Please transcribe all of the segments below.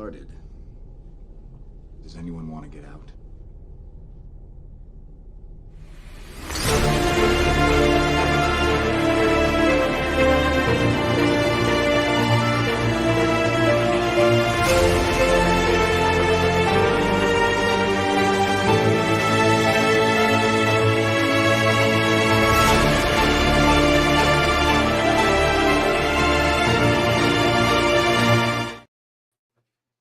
started. Does anyone want to get out?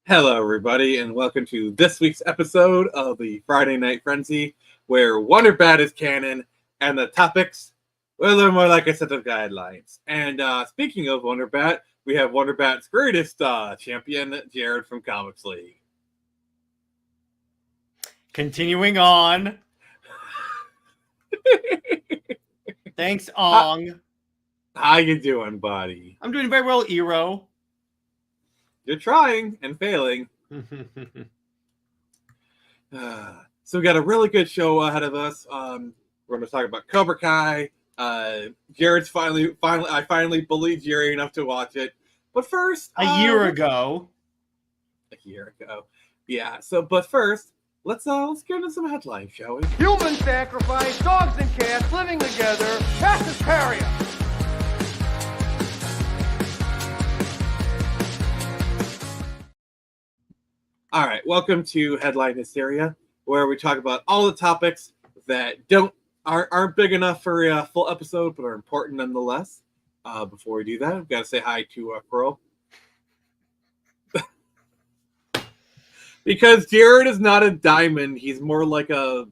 Hello, everybody, and welcome to this week's episode of the Friday Night Frenzy, where Wonder Bat is canon, and the topics, well, they're more like a set of guidelines. And speaking of Wonder Bat, we have Wonder Bat's greatest champion, Jared from Comics League. Continuing on. Thanks, Ong. How you doing, buddy? I'm doing very well, Eero. You're trying and failing. So we got a really good show ahead of us. We're going to talk about Cobra Kai. Jared's I finally bullied Jerry enough to watch it. But first, a year ago. Yeah. But first, let's get into some headlines, shall we? Human sacrifice, dogs and cats living together, mass hysteria. All right, welcome to Headline Hysteria, where we talk about all the topics that aren't big enough for a full episode, but are important nonetheless. Before we do that, I've got to say hi to Pearl. Because Jared is not a diamond, he's more like a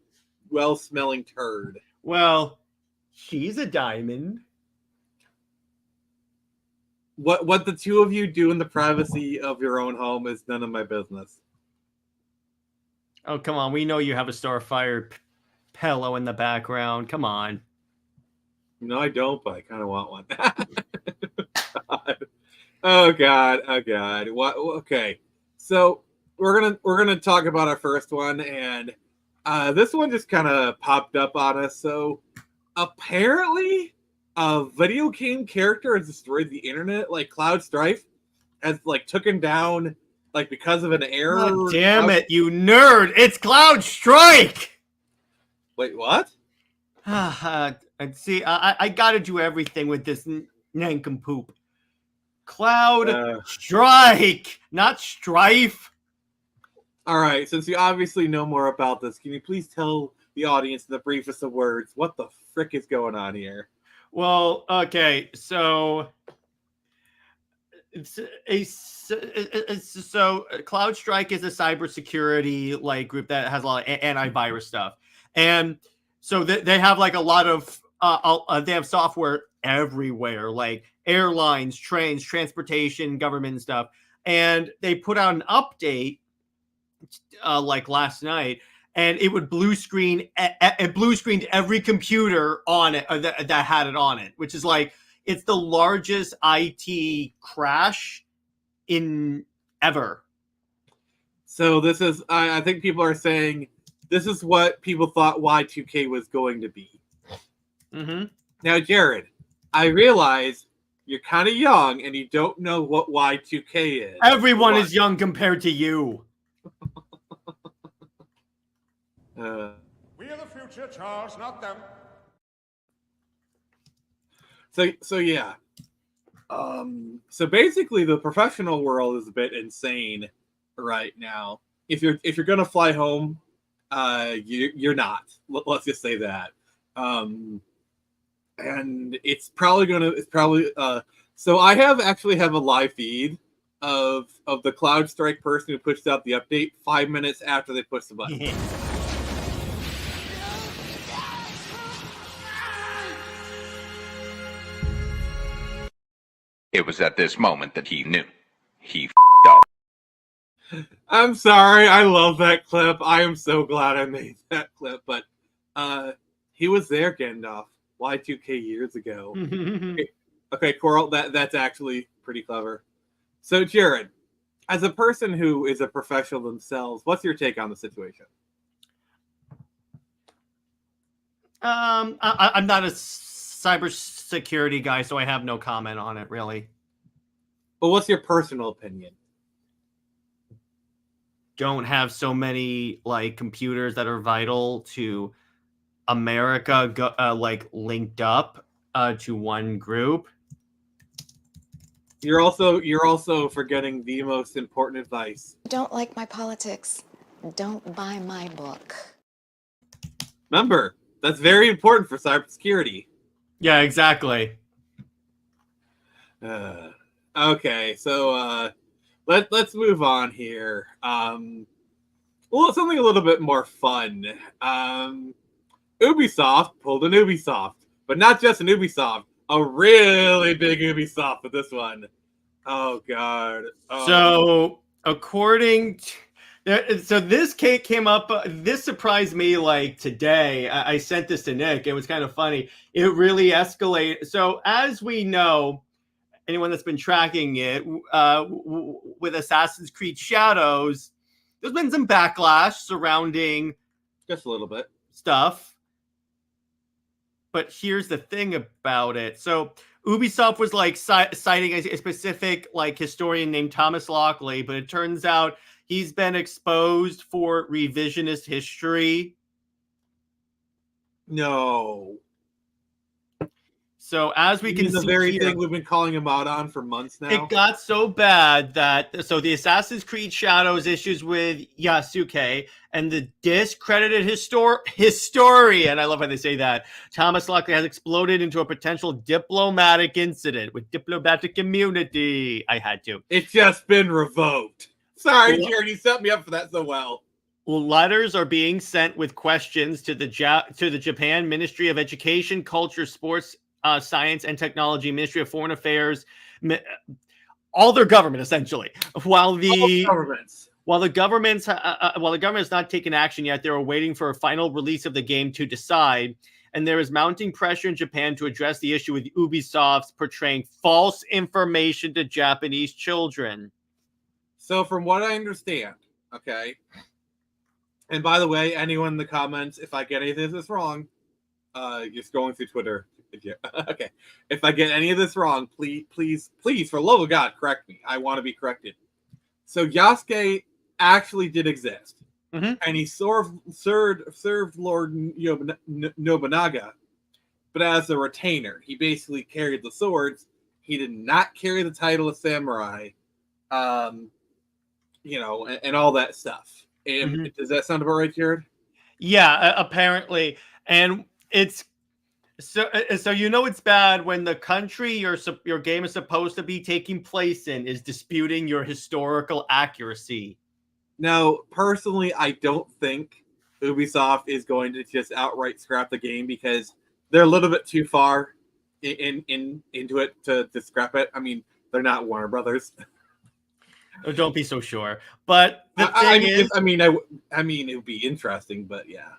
well-smelling turd. Well, she's a diamond. What the two of you do in the privacy of your own home is none of my business. Oh, come on. We know you have a Starfire pillow in the background. Come on. No, I don't, but I kind of want one. Oh God. What? Okay. So we're gonna talk about our first one, and this one just kind of popped up on us. So apparently, a video game character has destroyed the internet. Like Cloud Strife has taken down because of an error. God damn it, you nerd! It's Cloud Strike. Wait, what? See, I gotta do everything with this nincompoop. Cloud Strike, not Strife. All right, since you obviously know more about this, can you please tell the audience in the briefest of words what the frick is going on here? Well, okay, so Cloud Strike is a cybersecurity group that has a lot of antivirus stuff, and so they have a lot of they have software everywhere, like airlines, trains, transportation, government and stuff, and they put out an update last night. And it would blue screen. It blue screened every computer on it that had it on it, which is it's the largest IT crash in ever. So this is, I think people are saying this is what people thought Y2K was going to be. Mm-hmm. Now, Jared, I realize you're kind of young and you don't know what Y2K is. Everyone is young compared to you. We are the future, Charles, not them. So yeah. So basically, the professional world is a bit insane right now. If you're gonna fly home, you're not. Let's just say that. And it's probably. So I actually have a live feed of the Cloud Strike person who pushed out the update 5 minutes after they pushed the button. It was at this moment that he knew. He f***ed up. I'm sorry. I love that clip. I am so glad I made that clip. But he was there, Gandalf, Y2K years ago. Okay, Coral, that's actually pretty clever. So, Jared, as a person who is a professional themselves, what's your take on the situation? I'm not a cybersecurity guy, so I have no comment on it, really. But what's your personal opinion? don't have so many like computers that are vital to America like linked up to one group. You're also forgetting the most important advice. Don't like my politics. Don't buy my book. Remember, that's very important for cybersecurity. Yeah, exactly. Okay, so let's move on here. Well, something a little bit more fun. Ubisoft pulled an Ubisoft, but not just an Ubisoft, a really big Ubisoft with this one. Oh God. Oh. So according to, so this came up. This surprised me like today. I sent this to Nick. It was kind of funny. It really escalated. So as we know, anyone that's been tracking it with Assassin's Creed Shadows, there's been some backlash surrounding Just a little bit stuff. But here's the thing about it. So Ubisoft was like citing a specific like historian named Thomas Lockley, but it turns out he's been exposed for revisionist history. No. So as we can the see very here, thing we've been calling him out on for months now. it got so bad that the Assassin's Creed Shadows issues with Yasuke and the discredited historian, I love how they say that, Thomas Lockley, has exploded into a potential diplomatic incident with diplomatic immunity. I had to. It's just been revoked. Sorry, Well- Jared, you set me up for that so well. Letters are being sent with questions to the Japan Ministry of Education, Culture, Sports, Science and Technology, Ministry of Foreign Affairs, all their government essentially. While the government has not taken action yet, they're waiting for a final release of the game to decide. And there is mounting pressure in Japan to address the issue with Ubisoft's portraying false information to Japanese children. So, from what I understand, okay. And by the way, anyone in the comments, if I get any of this wrong, just going through Twitter. Okay. If I get any of this wrong, please, for love of God, correct me. I want to be corrected. So Yasuke actually did exist. Mm-hmm. And he served Lord Nobunaga, but as a retainer. He basically carried the swords. He did not carry the title of samurai, and all that stuff. And Does that sound about right, Jared? Yeah, apparently. And it's so it's bad when the country your game is supposed to be taking place in is disputing your historical accuracy. Now, personally, I don't think Ubisoft is going to just outright scrap the game because they're a little bit too far into it to scrap it. I mean, they're not Warner Brothers. Oh, don't be so sure. But the thing is, it would be interesting, but yeah.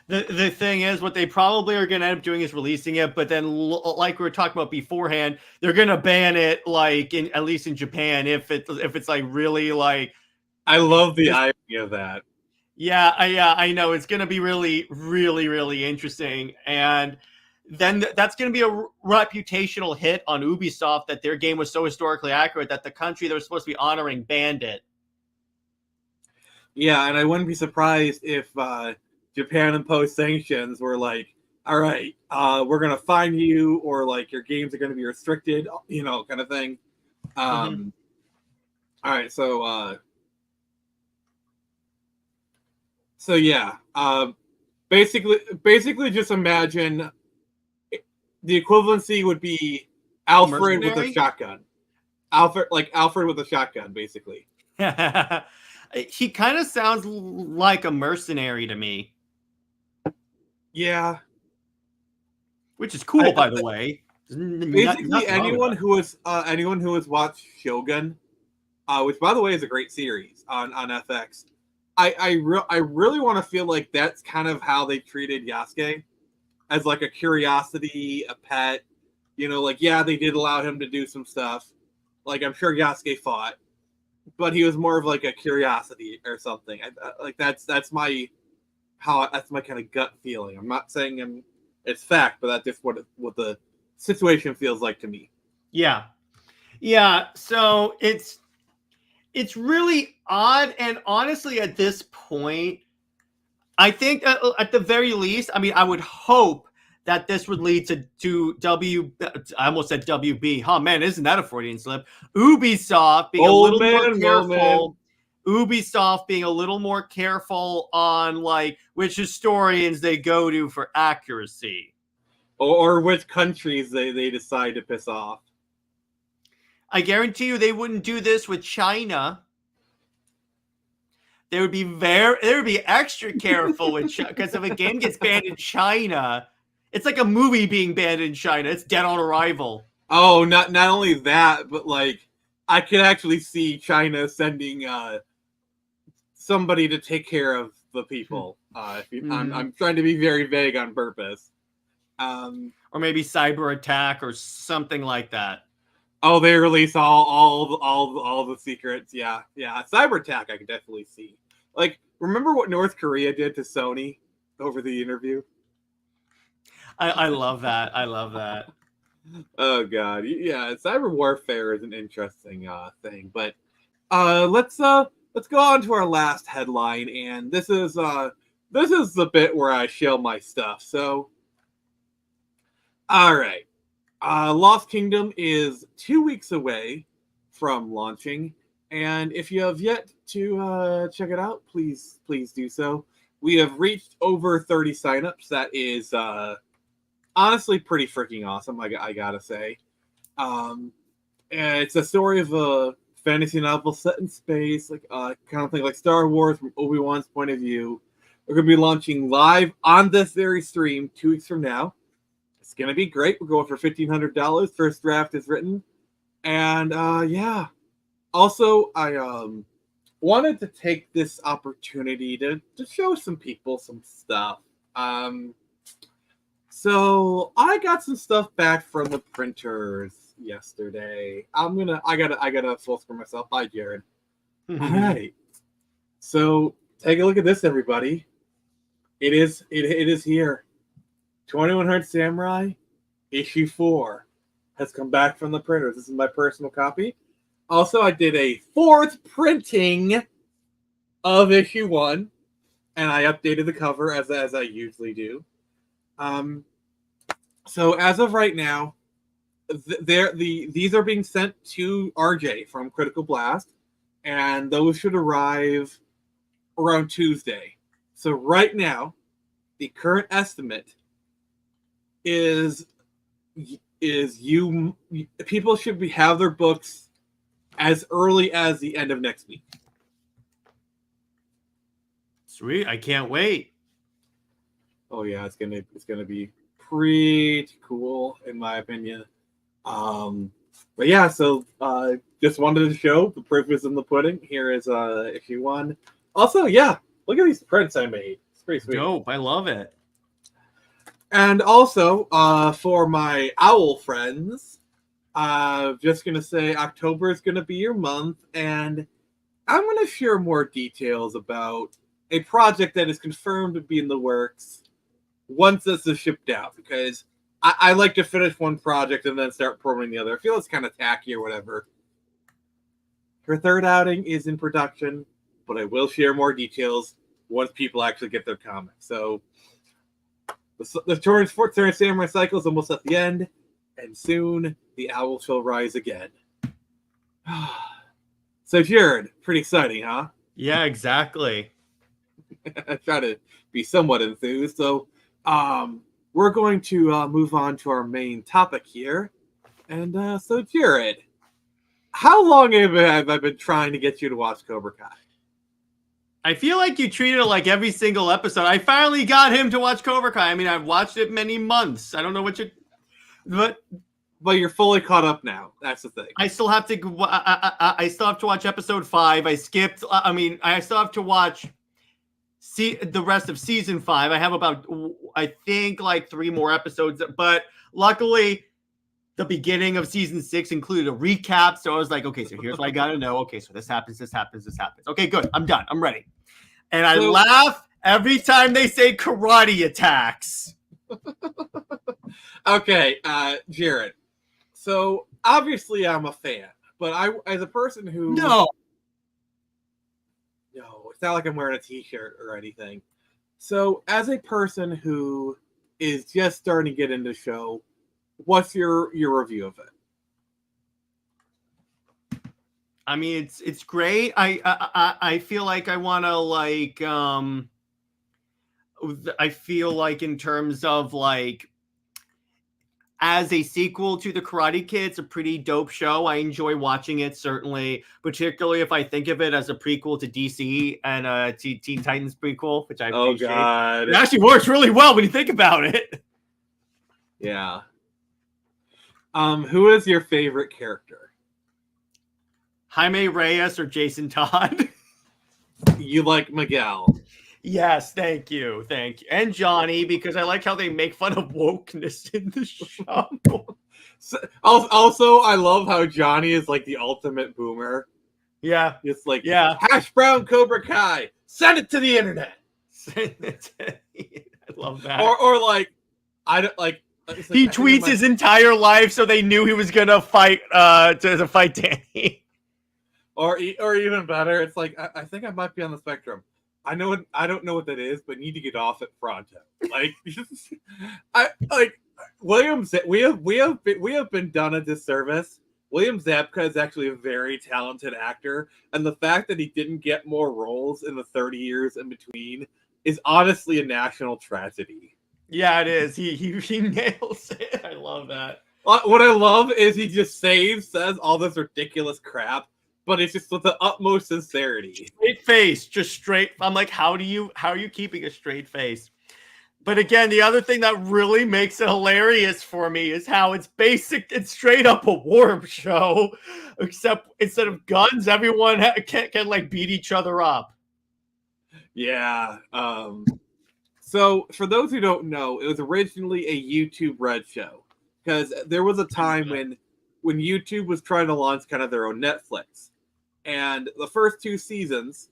The thing is, what they probably are going to end up doing is releasing it, but then, like we were talking about beforehand, they're going to ban it, like at least in Japan, if it's like really like. I love the irony of that. Yeah, I know it's going to be really, really, really interesting, and then that's going to be a reputational hit on Ubisoft that their game was so historically accurate that the country they're supposed to be honoring banned it. Yeah, and I wouldn't be surprised if Japan imposed sanctions were like, all right, we're going to fine you, or like your games are going to be restricted, kind of thing. All right, so yeah, basically just imagine the equivalency would be Alfred with a shotgun. Alfred with a shotgun, basically. He kind of sounds like a mercenary to me. Yeah, which is cool, by the way. Basically, anyone who has watched Shogun, which by the way is a great series on FX, I really want to feel like that's kind of how they treated Yasuke, as like a curiosity, a pet. They did allow him to do some stuff. Like I'm sure Yasuke fought, but he was more of like a curiosity or something. That's my kind of gut feeling. I'm not saying it's fact, but that's just what the situation feels like to me. Yeah. So It's really odd, and honestly, at this point, I think at the very least, I mean, I would hope that this would lead to I almost said WB. Oh man, isn't that a Freudian slip? Ubisoft being a little more careful. Ubisoft being a little more careful on like which historians they go to for accuracy. Or which countries they decide to piss off. I guarantee you they wouldn't do this with China. They would be extra careful with China, because if a game gets banned in China, it's like a movie being banned in China. It's dead on arrival. Oh, not only that, but like I could actually see China sending somebody to take care of the people. I'm trying to be very vague on purpose. Or maybe cyber attack or something like that. Oh, they release all the secrets. Yeah. Cyber attack, I could definitely see. Like, remember what North Korea did to Sony over the interview? I love that. I love that. Oh God, yeah. Cyber warfare is an interesting thing, but let's go on to our last headline, and this is the bit where I show my stuff. So, all right. Lost Kingdom is 2 weeks away from launching, and if you have yet to check it out, please do so. We have reached over 30 signups. That is honestly pretty freaking awesome, I gotta say. And it's a story of a fantasy novel set in space, like kind of thing like Star Wars from Obi-Wan's point of view. We're going to be launching live on this very stream 2 weeks from now. It's going to be great. We're going for $1,500. First draft is written. And yeah. Also, I wanted to take this opportunity to show some people some stuff. So I got some stuff back from the printers yesterday. I gotta full screen myself. Bye, Jared. All right. So take a look at this, everybody. It is here. 2100 Samurai issue 4 has come back from the printers. This is my personal copy. Also, I did a 4th printing of issue 1, and I updated the cover as I usually do. So as of right now, these are being sent to RJ from Critical Blast, and those should arrive around Tuesday. So right now, the current estimate is people should have their books as early as the end of next week. Sweet, I can't wait. Oh yeah, it's gonna be pretty cool in my opinion. But yeah, so just wanted to show the proof is in the pudding. Here is issue 1. Also, yeah, look at these prints I made. It's pretty sweet. Dope, I love it. And also, for my owl friends, just gonna say October is gonna be your month, and I'm gonna share more details about a project that is confirmed to be in the works once this is shipped out, because I like to finish one project and then start programming the other. I feel it's kind of tacky or whatever. Her third outing is in production, but I will share more details once people actually get their comics. So the Torrance Samurai cycle is almost at the end, and soon the owl shall rise again. So Jared, pretty exciting, huh? Yeah, exactly. I try to be somewhat enthused. So we're going to move on to our main topic here. And so Jared, how long have I been trying to get you to watch Cobra Kai? I feel like you treated it like every single episode. I finally got him to watch Cobra Kai. I mean, I've watched it many months. I don't know what you... But you're fully caught up now. That's the thing. I still have to... I still have to watch episode 5. I skipped... I still have to watch the rest of season 5. I have about, I think, like 3 more episodes. But luckily, the beginning of season 6 included a recap. So I was like, okay, so here's what I got to know. Okay, so this happens, this happens, this happens. Okay, good. I'm done. I'm ready. And I laugh every time they say karate attacks. Okay, Jared. So obviously I'm a fan, but as a person who... No. it's not like I'm wearing a t-shirt or anything. So as a person who is just starting to get into the show, what's your review of it? I mean, it's great. I feel like I want to like I feel like in terms of like as a sequel to the Karate Kid, it's a pretty dope show. I enjoy watching it, certainly, particularly if I think of it as a prequel to DC and to Teen Titans prequel, which I appreciate. Oh God, it actually works really well when you think about it. Yeah. Who is your favorite character? Jaime Reyes or Jason Todd? You like Miguel? Yes, thank you. And Johnny, because I like how they make fun of wokeness in the show. Also, I love how Johnny is like the ultimate boomer. Yeah. It's like, yeah, hash brown Cobra Kai, send it to the internet. I love that. Or like, I don't like. He tweets his entire life, so they knew he was gonna fight to fight Danny. Or even better, it's like I think I might be on the spectrum. I don't know what that is, but need to get off it pronto. Like, I like William. We have been done a disservice. William Zabka is actually a very talented actor, and the fact that he didn't get more roles in the 30 years in between is honestly a national tragedy. Yeah, it is. He nails it. I love that. What I love is he just says all this ridiculous crap, but it's just with the utmost sincerity. Straight face, just straight. I'm like, how are you keeping a straight face? But again, the other thing that really makes it hilarious for me is how it's straight up a war show, except instead of guns, everyone can like beat each other up. Yeah. So for those who don't know, it was originally a YouTube Red show because there was a time when YouTube was trying to launch kind of their own Netflix. And the first 2 seasons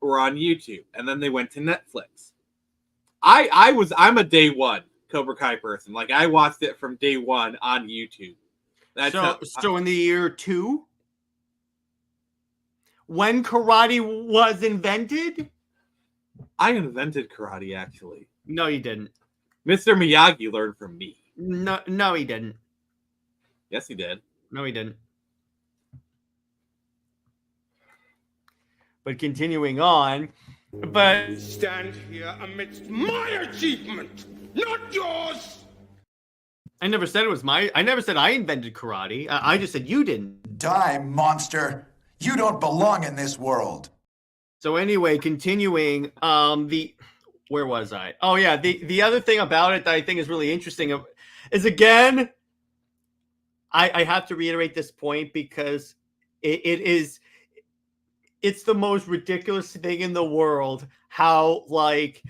were on YouTube, and then they went to Netflix. I'm a day one Cobra Kai person. Like, I watched it from day one on YouTube. So in the year 2, when karate was invented? I invented karate, actually. No, you didn't. Mr. Miyagi learned from me. No, he didn't. Yes, he did. No, he didn't. But continuing on, stand here amidst my achievement, not yours. I never said I invented karate. I just said you didn't. Die, monster. You don't belong in this world. So anyway, continuing, where was I? Oh yeah, the other thing about it that I think is really interesting is, again, I have to reiterate this point because it's the most ridiculous thing in the world how, like,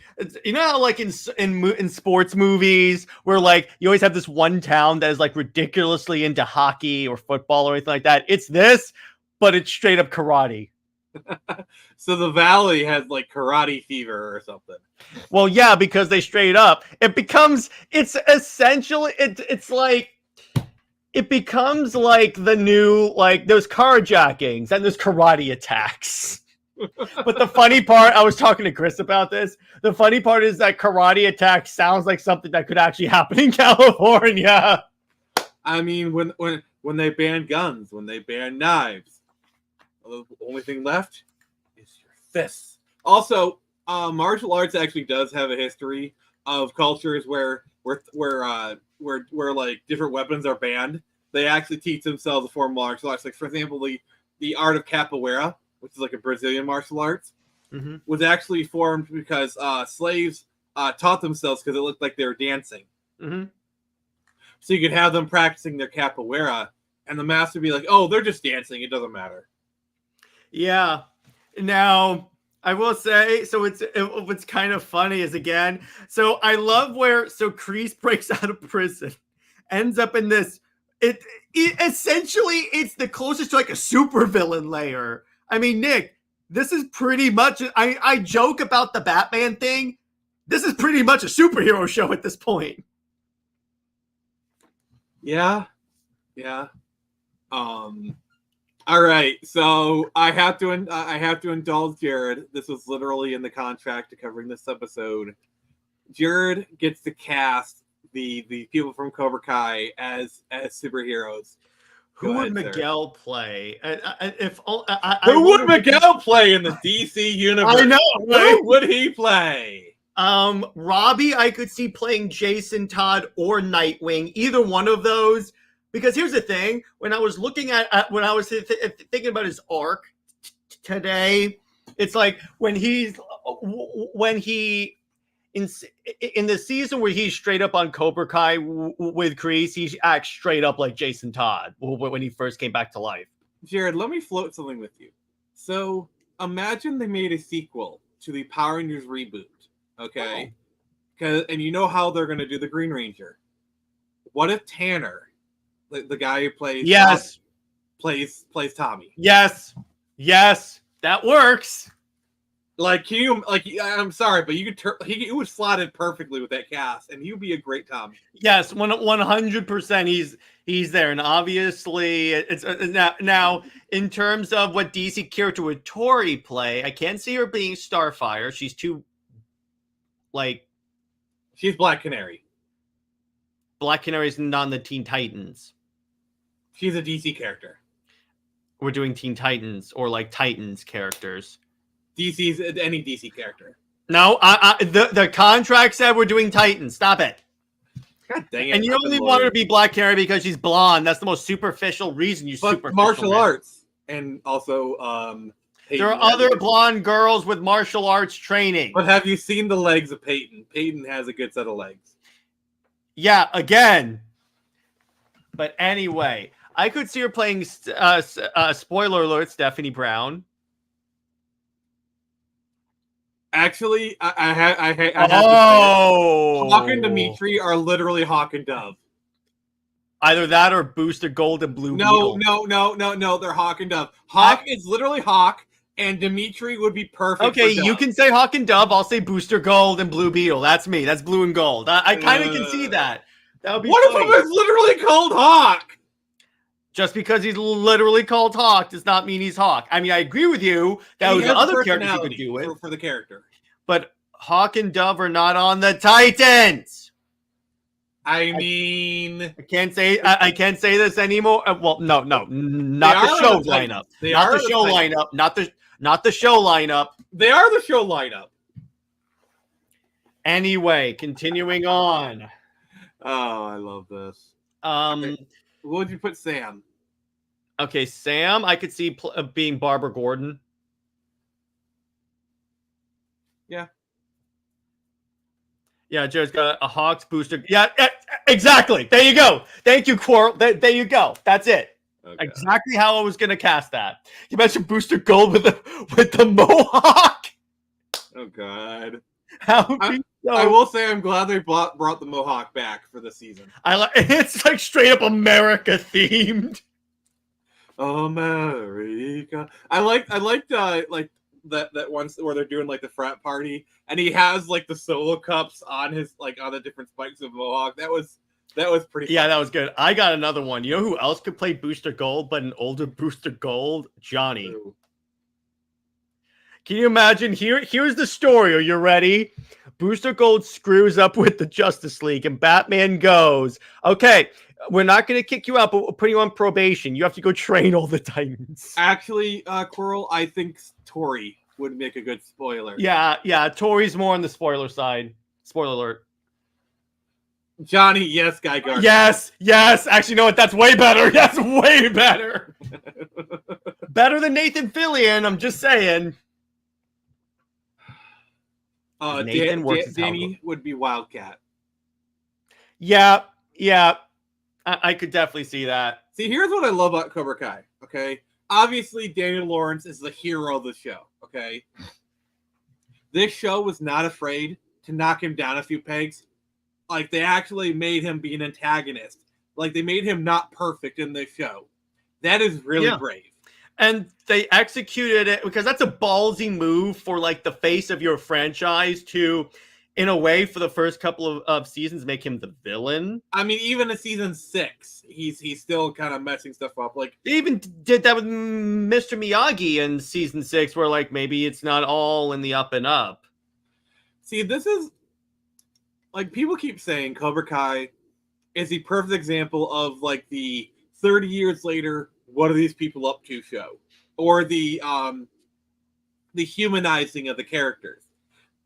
you know how, like, in sports movies where, like, you always have this one town that is, like, ridiculously into hockey or football or anything like that. It's this, but it's straight up karate. So the Valley has, like, karate fever or something. Well, yeah, because they straight up, it's essentially, it becomes like the new, like, there's carjackings and there's karate attacks. But the funny part, I was talking to Chris about this. The funny part is that karate attack sounds like something that could actually happen in California. I mean, when they ban guns, when they ban knives, the only thing left is your fists. Also, martial arts actually does have a history of cultures where like different weapons are banned. They actually teach themselves a form of martial arts. Like, for example, the art of capoeira, which is like a Brazilian martial arts, was actually formed because slaves taught themselves because it looked like they were dancing. So you could have them practicing their capoeira, and the master would be like, "Oh, they're just dancing. It doesn't matter." Yeah. Now, I will say, so what's kind of funny is, again, so I love so Kreese breaks out of prison, ends up in this, it essentially, it's the closest to like a supervillain layer. I mean, Nick, this is pretty much, I joke about the Batman thing. This is pretty much a superhero show at this point. Yeah. All right, so I have to indulge Jared. This was literally in the contract to covering this episode. Jared gets to cast the people from Cobra Kai as superheroes. Who would ahead, sir. Miguel play? Who would Miguel play in the DC universe? I know. Who would he play? Robbie, I could see playing Jason Todd or Nightwing, either one of those. Because here's the thing: when I was looking at when I was thinking about his arc today, it's like when he in the season where he's straight up on Cobra Kai with Kreese, he acts straight up like Jason Todd when he first came back to life. Jared, let me float something with you. So imagine they made a sequel to the Power Rangers reboot, okay? And you know how they're going to do the Green Ranger. What if Tanner, the guy who plays plays Tommy? Yes, that works. Like I'm sorry, but you could he was slotted perfectly with that cast, and he'd be a great Tommy. Yes, 100%. He's there, and obviously it's now in terms of what DC character would Tori play. I can't see her being Starfire. She's too she's Black Canary. Black Canary's not on the Teen Titans. She's a DC character. We're doing Teen Titans or Titans characters. DC's any DC character. No, the contract said we're doing Titans. Stop it. God dang it. And you only want her to be Black Canary because she's blonde. That's the most superficial reason you superficial. Martial arts. And also there are other blonde girls with martial arts training. But have you seen the legs of Peyton? Peyton has a good set of legs. Yeah, again. But anyway, I could see her playing spoiler alert, Stephanie Brown. Actually, I have to say, Hawk and Dimitri are literally Hawk and Dove. Either that or Booster Gold and Blue Beetle. No. They're Hawk and Dove. Hawk is literally Hawk, and Dimitri would be perfect. Okay, you can say Hawk and Dove. I'll say Booster Gold and Blue Beetle. That's me. That's Blue and Gold. I kind of can see that. That would be One funny. of them is literally called Hawk. Just because he's literally called Hawk does not mean he's Hawk. I mean, I agree with you. That was other characters you could do it for the character. But Hawk and Dove are not on the Titans. I mean, I can't say this anymore. Well, no, not the show lineup. Not the show lineup. Not the show lineup. They are the show lineup. Anyway, continuing on. Oh, I love this. What would you put Sam? Okay, Sam, I could see being Barbara Gordon. Yeah. Yeah, Jared's got a Hawks booster. Yeah, exactly. There you go. Thank you, Quarrel. There you go. That's it. Okay. Exactly how I was going to cast that. You mentioned Booster Gold with the mohawk. Oh, God. I will say I'm glad they brought the mohawk back for the season. It's like straight up America themed. America. I liked that once where they're doing the frat party and he has the solo cups on his on the different spikes of mohawk. That was pretty Yeah, fun. that was good. I got another one. You know who else could play Booster Gold, but an older Booster Gold? Johnny. Ooh. Can you imagine? Here's the story. Are you ready? Booster Gold screws up with the Justice League, and Batman goes, okay, we're not going to kick you out, but we'll put you on probation. You have to go train all the Titans. Actually, Quirrell, I think Tori would make a good spoiler. Yeah. Tori's more on the spoiler side. Spoiler alert. Johnny, yes, Guy Gardner. Yes. Actually, you know what? That's way better. That's way better. Better than Nathan Fillion, I'm just saying. Nathan Danny would be Wildcat. Yeah. I could definitely see that. See, here's what I love about Cobra Kai, okay? Obviously, Daniel Lawrence is the hero of the show, okay? This show was not afraid to knock him down a few pegs. They actually made him be an antagonist. They made him not perfect in this show. That is really brave. And they executed it because that's a ballsy move for the face of your franchise to in a way, for the first couple of seasons, make him the villain. I mean, even in season 6, he's still kind of messing stuff up. Like They even did that with Mr. Miyagi in season 6, where like maybe it's not all in the up and up. See, this is like people keep saying Cobra Kai is the perfect example of like the 30 years later, what are these people up to show, or the humanizing of the characters.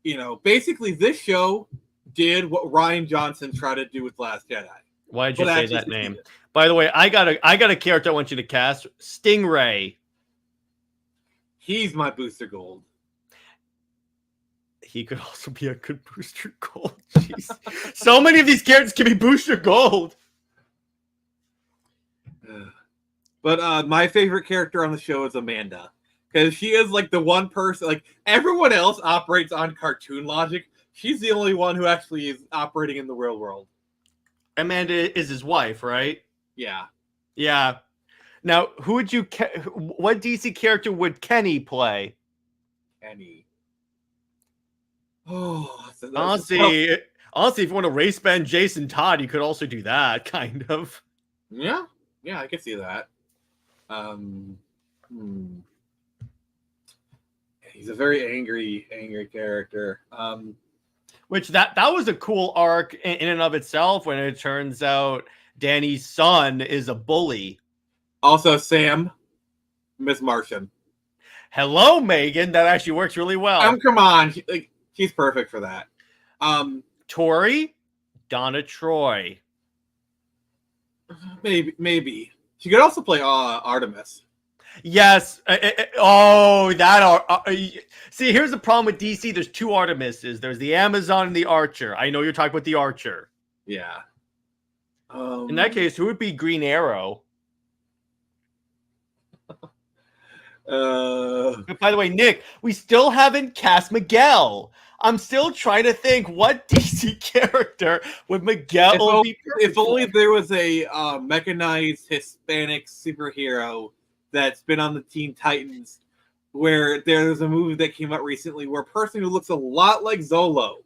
You know, basically this show did what Rian Johnson tried to do with Last Jedi. Why did you But say actually that name? succeeded. By the way, I got a character I want you to cast. Stingray. He's my Booster Gold. He could also be a good Booster Gold. Jeez. So many of these characters can be Booster Gold. But my favorite character on the show is Amanda. Because she is like the one person, like everyone else operates on cartoon logic. She's the only one who actually is operating in the real world. Amanda is his wife, right? Yeah. Yeah. Now, who would you? What DC character would Kenny play? Kenny. Oh, Honestly, if you want to race band Jason Todd, you could also do that, kind of. Yeah, I could see that. He's a very angry character. Which that was a cool arc in and of itself when it turns out Danny's son is a bully. Also, Sam, Miss Martian. Hello, Megan. That actually works really well. Come on, she's perfect for that. Tori, Donna Troy. Maybe she could also play Artemis. Yes. See, here's the problem with DC. There's two Artemises. There's the Amazon and the Archer. I know you're talking about the Archer. Yeah. In that case, who would be Green Arrow? By the way, Nick, we still haven't cast Miguel. I'm still trying to think what DC character would Miguel be. If only there was a mechanized Hispanic superhero that's been on the Teen Titans, where there's a movie that came out recently where a person who looks a lot like Zolo,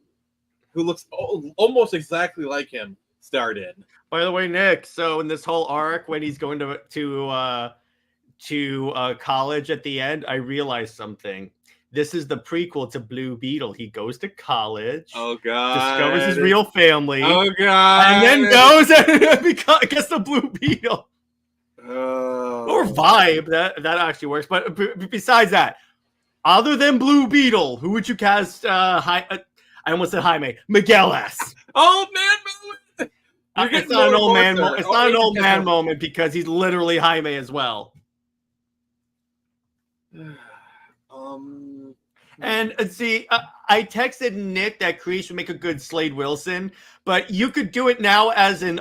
who looks almost exactly like him, starred in. By the way, Nick, so in this whole arc, when he's going to college at the end, I realized something. This is the prequel to Blue Beetle. He goes to college. Oh God! Discovers his real family. Oh God! And then goes and gets the Blue Beetle. Or Vibe. That actually works. But besides that, other than Blue Beetle, who would you cast? I almost said Jaime. Miguel S. Old man moment. It's not an old man. It's not an old man moment because he's literally Jaime as well. And see, I texted Nick that Kreese would make a good Slade Wilson, but you could do it now as an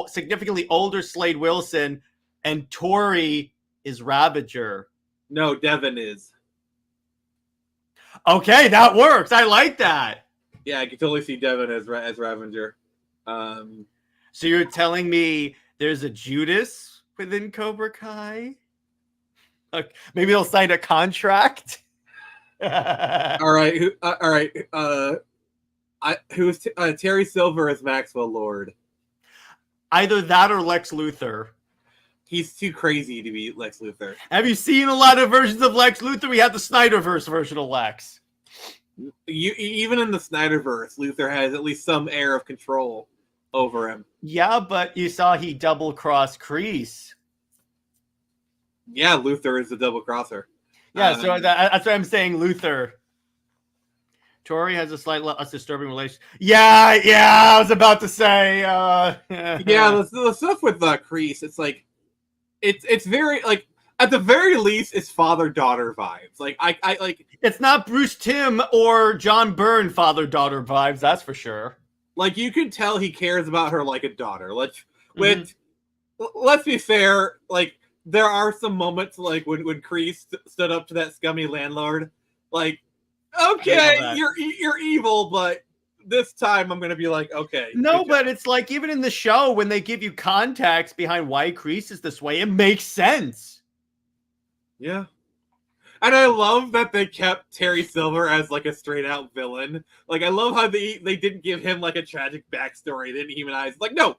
significantly older Slade Wilson, and Tori is Ravager. No, Devin is. Okay, that works. I like that. Yeah, I can totally see Devin as Ravager. So you're telling me there's a Judas within Cobra Kai? Maybe they'll sign a contract. All right. Who's Terry Silver as Maxwell Lord? Either that or Lex Luthor. He's too crazy to be Lex Luthor. Have you seen a lot of versions of Lex Luthor? We have the Snyderverse version of Lex. Even in the Snyderverse, Luthor has at least some air of control over him. Yeah, but you saw he double-crossed Kreese. Yeah, Luthor is the double crosser. Yeah, so that's what I'm saying, Luthor. Tori has a slight less disturbing relation. Yeah, I was about to say. Yeah, the stuff with Kreese, it's like, it's very like at the very least, it's father-daughter vibes. Like I like. It's not Bruce Timm or John Byrne father-daughter vibes. That's for sure. Like you can tell he cares about her like a daughter. Let's be fair. Like there are some moments like when Kreese stood up to that scummy landlord. Like, okay, you're evil, but this time I'm gonna be like, okay. No, but it's like even in the show when they give you context behind why Kreese is this way, it makes sense. Yeah. And I love that they kept Terry Silver as like a straight out villain. Like I love how they didn't give him like a tragic backstory. They didn't humanize. Like no,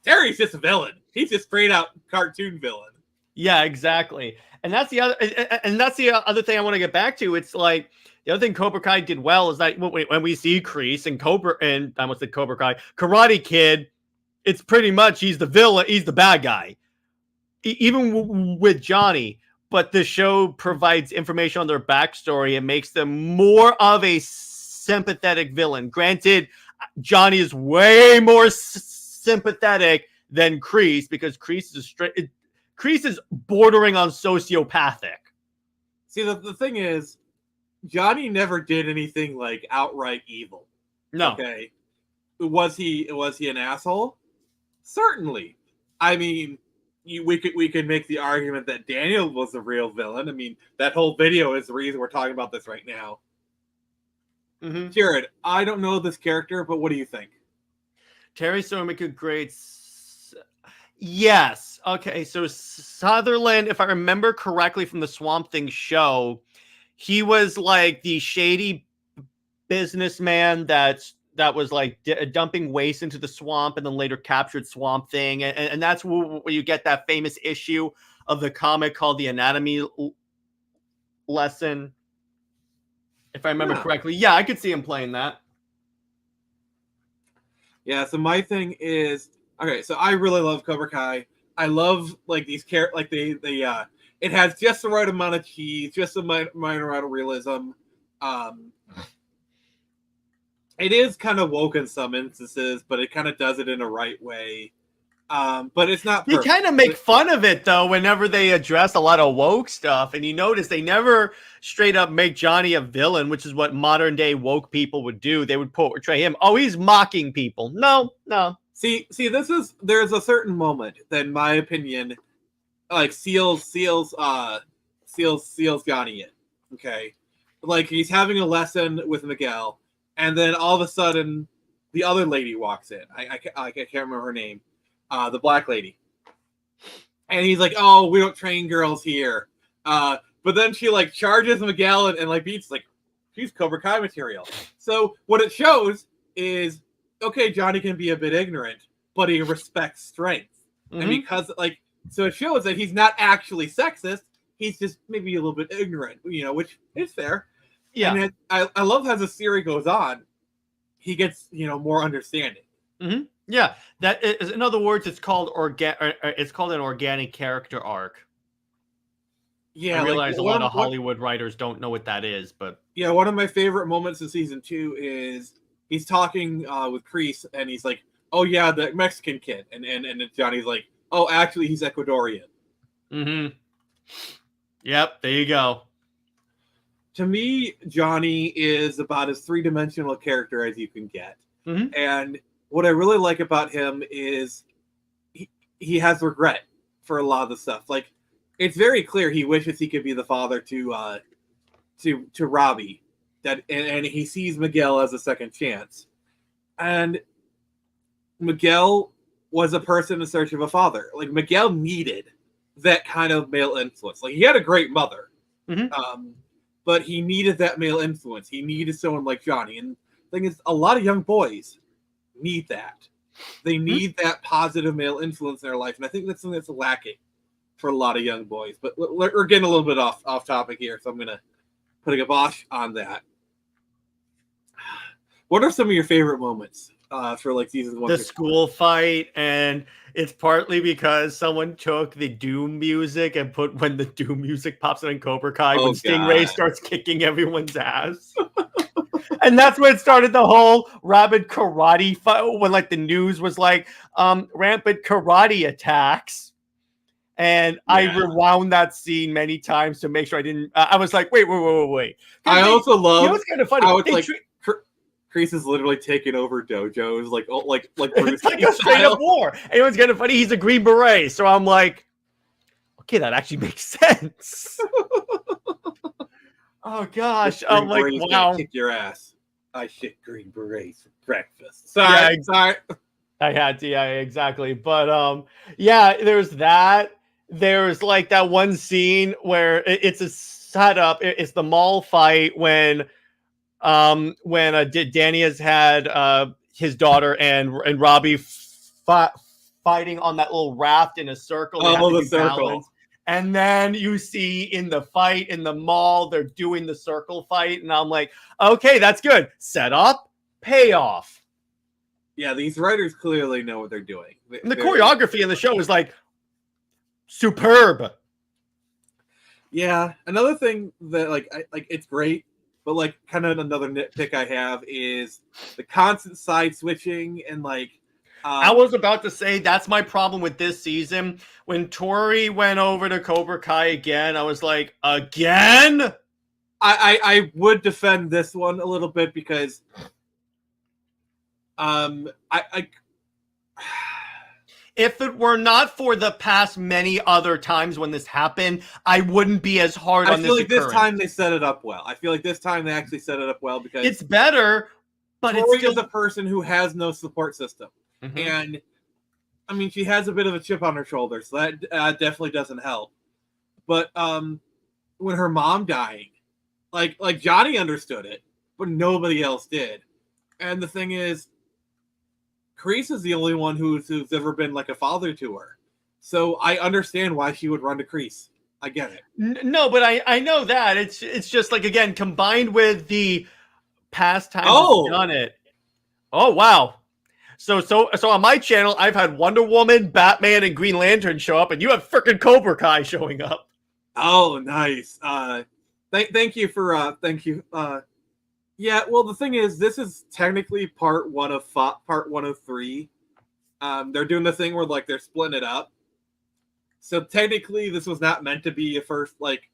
Terry's just a villain. He's just straight out cartoon villain. Yeah, exactly. And that's the other thing I want to get back to. It's like the other thing Cobra Kai did well is that when we see Kreese and I almost said Cobra Kai, Karate Kid, it's pretty much he's the villain, he's the bad guy. Even with Johnny, but the show provides information on their backstory and makes them more of a sympathetic villain. Granted, Johnny is way more sympathetic than Kreese because Kreese is bordering on sociopathic. See, the thing is, Johnny never did anything like outright evil. No. Okay. Was he an asshole? Certainly. I mean, we could make the argument that Daniel was the real villain. I mean, that whole video is the reason we're talking about this right now. Mm-hmm. Jared, I don't know this character, but what do you think? Terry Silver a great. Yes. Okay. So Sutherland, if I remember correctly from the Swamp Thing show, he was like the shady businessman that was like dumping waste into the swamp and then later captured Swamp Thing. And that's where you get that famous issue of the comic called The Anatomy Lesson. If I remember correctly. Yeah, I could see him playing that. Yeah, so my thing is, okay, so I really love Cobra Kai. I love like these characters, like it has just the right amount of cheese, just the minor amount of realism. It is kind of woke in some instances, but it kind of does it in a right way. But it's not perfect. You kind of make fun of it though whenever they address a lot of woke stuff, and you notice they never straight up make Johnny a villain, which is what modern day woke people would do. They would portray him, oh, he's mocking people. No. See, there's a certain moment that, in my opinion, like seals Johnny in. Okay, like he's having a lesson with Miguel, and then all of a sudden, the other lady walks in. I can't remember her name. The black lady. And he's like, oh, we don't train girls here. But then she like charges Miguel and like beats like she's Cobra Kai material. So what it shows is, okay, Johnny can be a bit ignorant, but he respects strength. Mm-hmm. And because like, so it shows that he's not actually sexist. He's just maybe a little bit ignorant, which is fair. Yeah. And I love as the series goes on, he gets, more understanding. Mm-hmm. Yeah, that is, in other words, it's called an organic character arc. Yeah, I realize a lot of Hollywood writers don't know what that is, but yeah, one of my favorite moments in season 2 is he's talking with Kreese, and he's like, "Oh yeah, the Mexican kid," and Johnny's like, "Oh, actually, he's Ecuadorian." Mm-hmm. Yep, there you go. To me, Johnny is about as three-dimensional a character as you can get, and what I really like about him is he has regret for a lot of the stuff. Like, it's very clear he wishes he could be the father to Robbie, and he sees Miguel as a second chance. And Miguel was a person in search of a father. Like, Miguel needed that kind of male influence. Like, he had a great mother, but he needed that male influence. He needed someone like Johnny. And the thing is, a lot of young boys need that. They need that positive male influence in their life, and I think that's something that's lacking for a lot of young boys. But we're getting a little bit off topic here, so I'm gonna put a kibosh on that. What are some of your favorite moments for like season 1? The school fight, and it's partly because someone took the Doom music and put when the Doom music pops in Cobra Kai when Stingray starts kicking everyone's ass. And that's when it started the whole rabid karate fight when like the news was like rampant karate attacks. And I rewound that scene many times to make sure I didn't. I was like, wait. I also love. You know what's kind of funny? Kreese is literally taking over dojos, like it's like a straight up war. And it was kind of funny. He's a Green Beret, so I'm like, okay, that actually makes sense. Oh gosh! I'm like, wow! Kick your ass! I shit Green Berets for breakfast. Sorry. I had to, exactly. But there's that. There's like that one scene where it's a setup. It's the mall fight when Danny has had his daughter and Robbie fighting on that little raft in a circle. They have to the do circle. balance. And then you see in the fight in the mall, they're doing the circle fight. And I'm like, okay, that's good. Set up, payoff. Yeah, these writers clearly know what they're doing. And the choreography in the show is like superb. Yeah, another thing that like it's great, but like kind of another nitpick I have is the constant side switching and like. I was about to say that's my problem with this season. When Tori went over to Cobra Kai again, I was like, again? I would defend this one a little bit because if it were not for the past many other times when this happened, I wouldn't be as hard on this. I feel like this time they set it up well. I feel like this time they actually set it up well because it's better, but Tori it's still is a person who has no support system. Mm-hmm. And I mean, she has a bit of a chip on her shoulder, so that definitely doesn't help. But when her mom dying, like Johnny understood it, but nobody else did. And the thing is, Kreese is the only one who's ever been like a father to her. So I understand why she would run to Kreese. I get it. No, but I know that it's just like again combined with the past times Oh, done it. Oh wow. So on my channel, I've had Wonder Woman, Batman, and Green Lantern show up, and you have frickin' Cobra Kai showing up. Oh, nice. Thank you for yeah. Well, the thing is, this is technically part one of 3. They're doing the thing where like they're splitting it up. So technically, this was not meant to be a first like.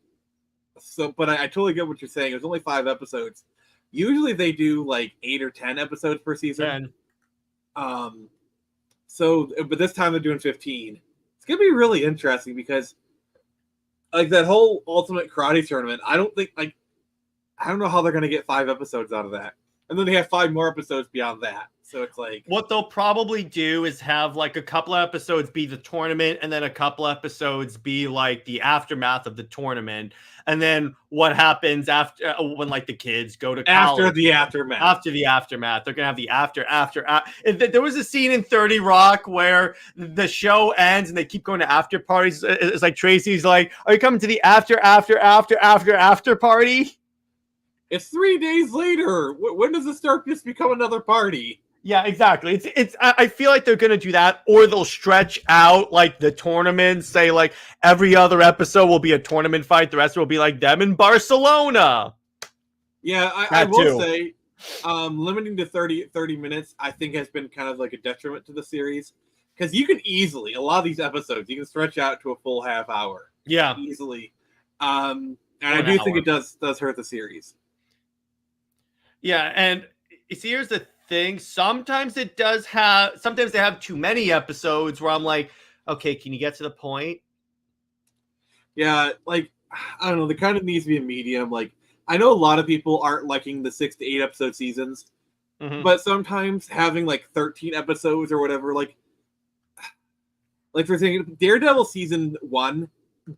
So, but I totally get what you're saying. It was only 5 episodes. Usually, they do like 8 or 10 episodes per season. 10. So, but this time they're doing 15. It's gonna be really interesting because, like that whole Ultimate Karate tournament, I don't know how they're gonna get 5 episodes out of that, and then they have 5 more episodes beyond that. So it's like what they'll probably do is have like a couple of episodes be the tournament, and then a couple episodes be like the aftermath of the tournament, and then what happens after when like the kids go to college. After the aftermath. After the aftermath, they're gonna have the after. There was a scene in 30 Rock where the show ends and they keep going to after parties. It's like Tracy's like, "Are you coming to the after party?" It's 3 days later. When does it start just become another party? Yeah, exactly. I feel like they're gonna do that, or they'll stretch out like the tournament. Say like every other episode will be a tournament fight. The rest will be like them in Barcelona. Yeah, I will say, limiting to 30 minutes, I think has been kind of like a detriment to the series because you can easily a lot of these episodes you can stretch out to a full half hour. Yeah, easily. And I do think it does hurt the series. Yeah, and see, here's the thing. Sometimes they have too many episodes where I'm like, okay, can you get to the point? Yeah, like I don't know, there kind of needs to be a medium. Like I know a lot of people aren't liking the 6 to 8 episode seasons, but sometimes having like 13 episodes or whatever, like for example, Daredevil season 1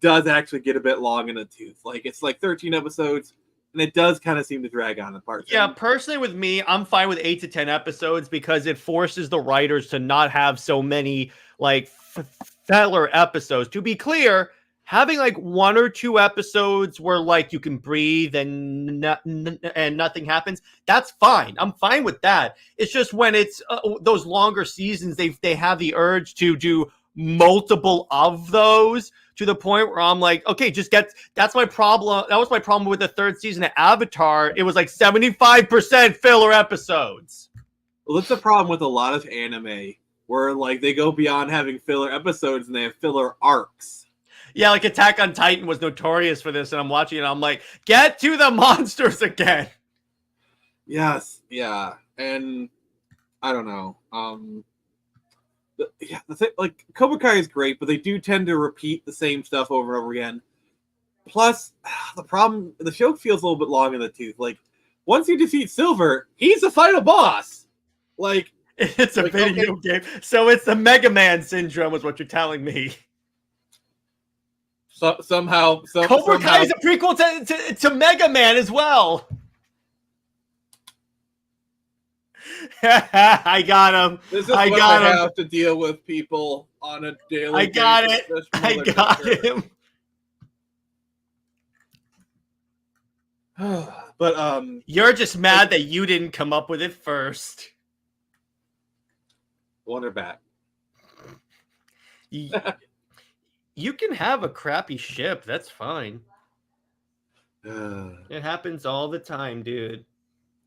does actually get a bit long in the tooth. Like it's like 13 episodes. And it does kind of seem to drag on in parts. Yeah, personally with me, I'm fine with 8 to 10 episodes because it forces the writers to not have so many like filler episodes. To be clear, having like 1 or 2 episodes where like you can breathe and nothing happens, that's fine. I'm fine with that. It's just when it's those longer seasons, they have the urge to do multiple of those to the point where I'm like, okay, that's my problem. That was my problem with the 3rd season of Avatar. It was like 75% filler episodes. Well, that's the problem with a lot of anime where like they go beyond having filler episodes and they have filler arcs. Yeah, like Attack on Titan was notorious for this, and I'm watching it, and I'm like, get to the monsters again. Yes, yeah. And I don't know. The thing, like Cobra Kai is great, but they do tend to repeat the same stuff over and over again. Plus, the show feels a little bit long in the tooth. Like, once you defeat Silver, he's the final boss. Like, it's a video game, so it's the Mega Man syndrome, is what you're telling me. Somehow, Cobra Kai is a prequel to Mega Man as well. I got him. This is I what got I him. have to deal with people on a daily I got basis. it. This I got motherfucker. him. But You're just mad that you didn't come up with it first. Wonder Bat. You can have a crappy ship. That's fine. It happens all the time, dude.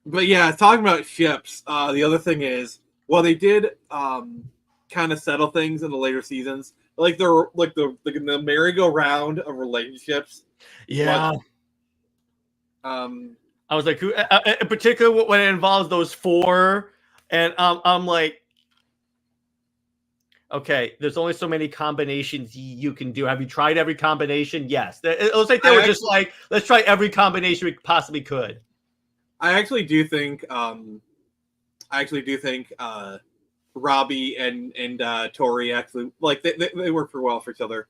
But yeah, talking about ships, the other thing is, well, they did kind of settle things in the later seasons, like the merry-go-round of relationships. Yeah. I was like, who? In particular, when it involves those four, and I'm like, okay, there's only so many combinations you can do. Have you tried every combination? Yes. It was like they were just like, let's try every combination we possibly could. I actually do think Robbie and Tori actually like they work for well for each other.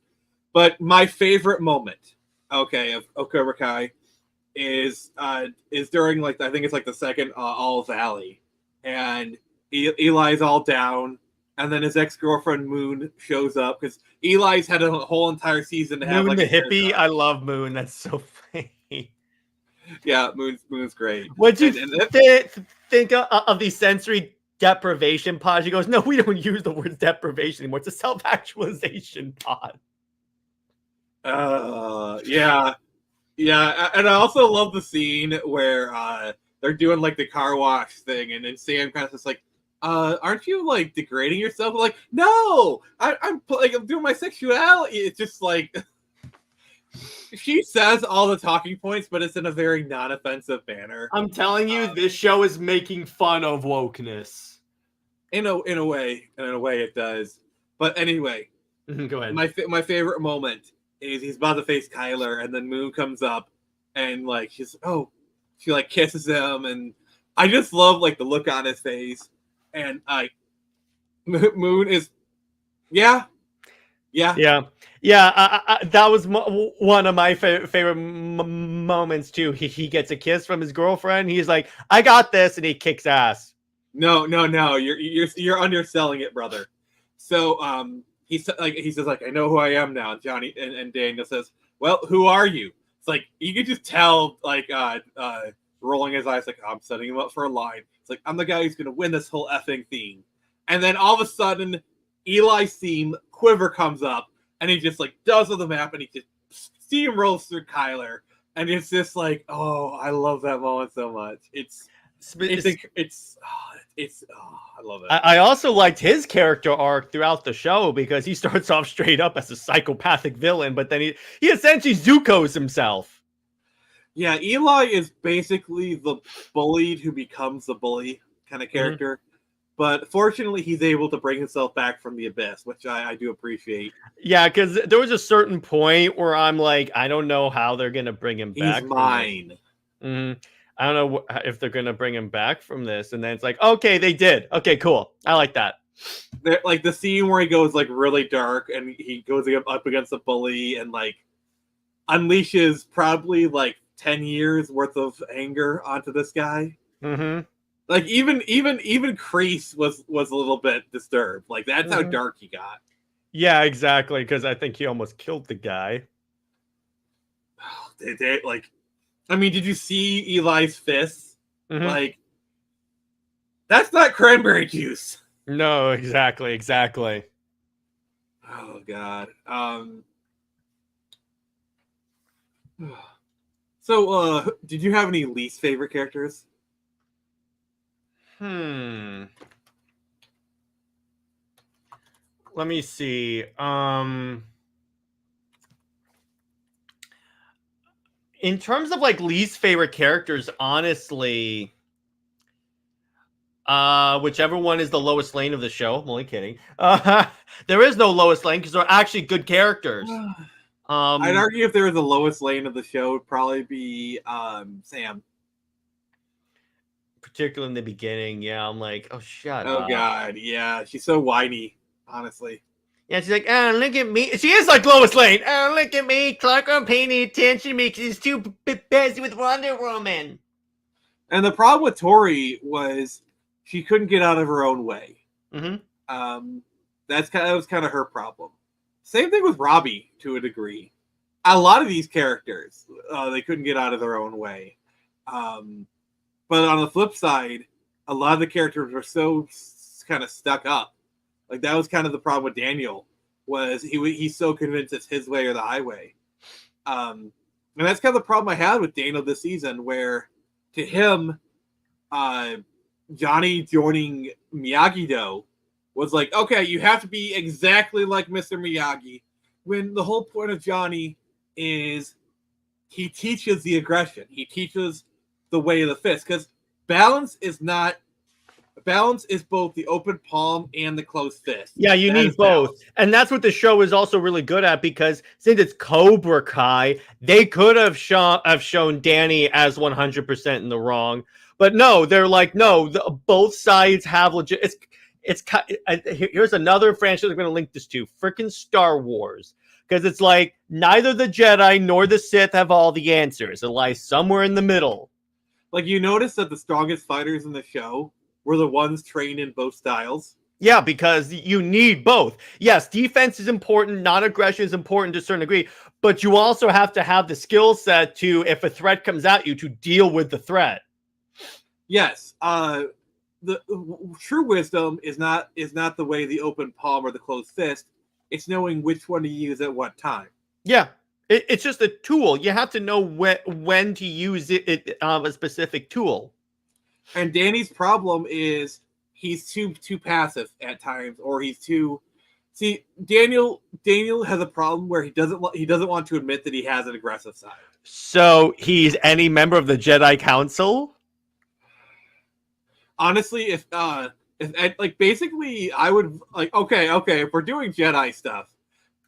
But my favorite moment, okay, of Cobra Kai is during like I think it's like the second All Valley, and Eli's all down, and then his ex-girlfriend Moon shows up because Eli's had a whole entire season to have Moon like the hippie. I love Moon. That's so funny. Yeah, Moon's great. What'd you think of the sensory deprivation pod? She goes, no, we don't use the word deprivation anymore. It's a self-actualization pod. Yeah. And I also love the scene where they're doing like the car wash thing, and then Sam kind of just like, aren't you like degrading yourself? Like, no, I'm doing my sexuality. It's just like she says all the talking points, but it's in a very non-offensive manner. I'm telling you, this show is making fun of wokeness. In a way it does. But anyway, go ahead. My favorite moment is he's about to face Kyler, and then Moon comes up, and like she like kisses him, and I just love like the look on his face, and Moon is yeah. That was one of my favorite moments too. He gets a kiss from his girlfriend. He's like, "I got this," and he kicks ass. No, you're underselling it, brother. So he says like, I know who I am now. Johnny and Daniel says, well, who are you? It's like you could just tell like rolling his eyes like, I'm setting him up for a line. It's like, I'm the guy who's gonna win this whole effing thing. And then all of a sudden Eli's theme Quiver comes up, and he just like does on the map, and he just steamrolls through Kyler, and it's just like, oh, I love that moment so much. I love it. I also liked his character arc throughout the show because he starts off straight up as a psychopathic villain, but then he essentially Zuko's himself. Yeah, Eli is basically the bullied who becomes the bully kind of character. Mm-hmm. But fortunately, he's able to bring himself back from the abyss, which I do appreciate. Yeah, because there was a certain point where I'm like, I don't know how they're going to bring him back. He's mine. Mm-hmm. I don't know if they're going to bring him back from this. And then it's like, okay, they did. Okay, cool. I like that. Like the scene where he goes like really dark and he goes up against the bully and like unleashes probably like 10 years worth of anger onto this guy. Mm-hmm. Like even Kreese was a little bit disturbed. Like that's how dark he got. Yeah, exactly. Because I think he almost killed the guy. I mean, did you see Eli's fists? Mm-hmm. Like that's not cranberry juice. No, exactly. Oh God. So, did you have any least favorite characters? Let me see. In terms of like least favorite characters, honestly, whichever one is the lowest lane of the show. I'm only kidding. There is no lowest lane because they're actually good characters. I'd argue if there was the lowest lane of the show, it'd probably be Sam. Particularly in the beginning, yeah, I'm like, oh, shut up. Oh God, yeah, she's so whiny, honestly. Yeah, she's like, oh, look at me. She is like Lois Lane. Oh, look at me. Clark won't pay any attention to me because he's too busy with Wonder Woman. And the problem with Tori was she couldn't get out of her own way. Mm-hmm. That was kind of her problem. Same thing with Robbie to a degree. A lot of these characters, they couldn't get out of their own way. But on the flip side, a lot of the characters were so kind of stuck up. Like that was kind of the problem with Daniel, was he's so convinced it's his way or the highway. And that's kind of the problem I had with Daniel this season, where to him, Johnny joining Miyagi-Do was like, okay, you have to be exactly like Mr. Miyagi, when the whole point of Johnny is he teaches the aggression. He teaches the way of the fist, because balance is both the open palm and the closed fist. Yeah, you need both. Balance. And that's what the show is also really good at, because since it's Cobra Kai, they could have shown Danny as 100% in the wrong. But no, they're like, no, both sides have legit. Here's another franchise I'm going to link this to, freaking Star Wars. Because it's like neither the Jedi nor the Sith have all the answers. It lies somewhere in the middle. Like, you notice that the strongest fighters in the show were the ones trained in both styles. Yeah, because you need both. Yes, defense is important. Non-aggression is important to a certain degree. But you also have to have the skill set to, if a threat comes at you, to deal with the threat. Yes. The true wisdom is not the way the open palm or the closed fist. It's knowing which one to use at what time. Yeah, it's just a tool. You have to know when to use a specific tool. And Danny's problem is he's too passive at times, or he's too. See, Daniel has a problem where he doesn't want to admit that he has an aggressive side. So he's any member of the Jedi Council. Honestly, if basically I would like, okay, if we're doing Jedi stuff,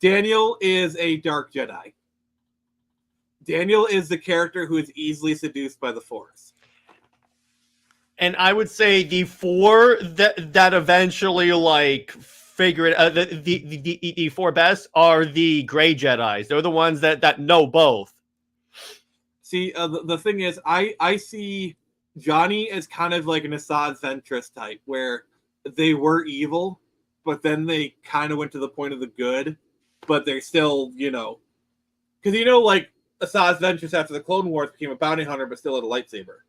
Daniel is a dark Jedi. Daniel is the character who is easily seduced by the Force. And I would say the four that eventually like figure it out, the four best are the gray Jedis. They're the ones that know both. See, the thing is, I see Johnny as kind of like an Assad Ventress type, where they were evil, but then they kind of went to the point of the good, but they're still, because like Assad Ventress after the Clone Wars became a bounty hunter, but still had a lightsaber.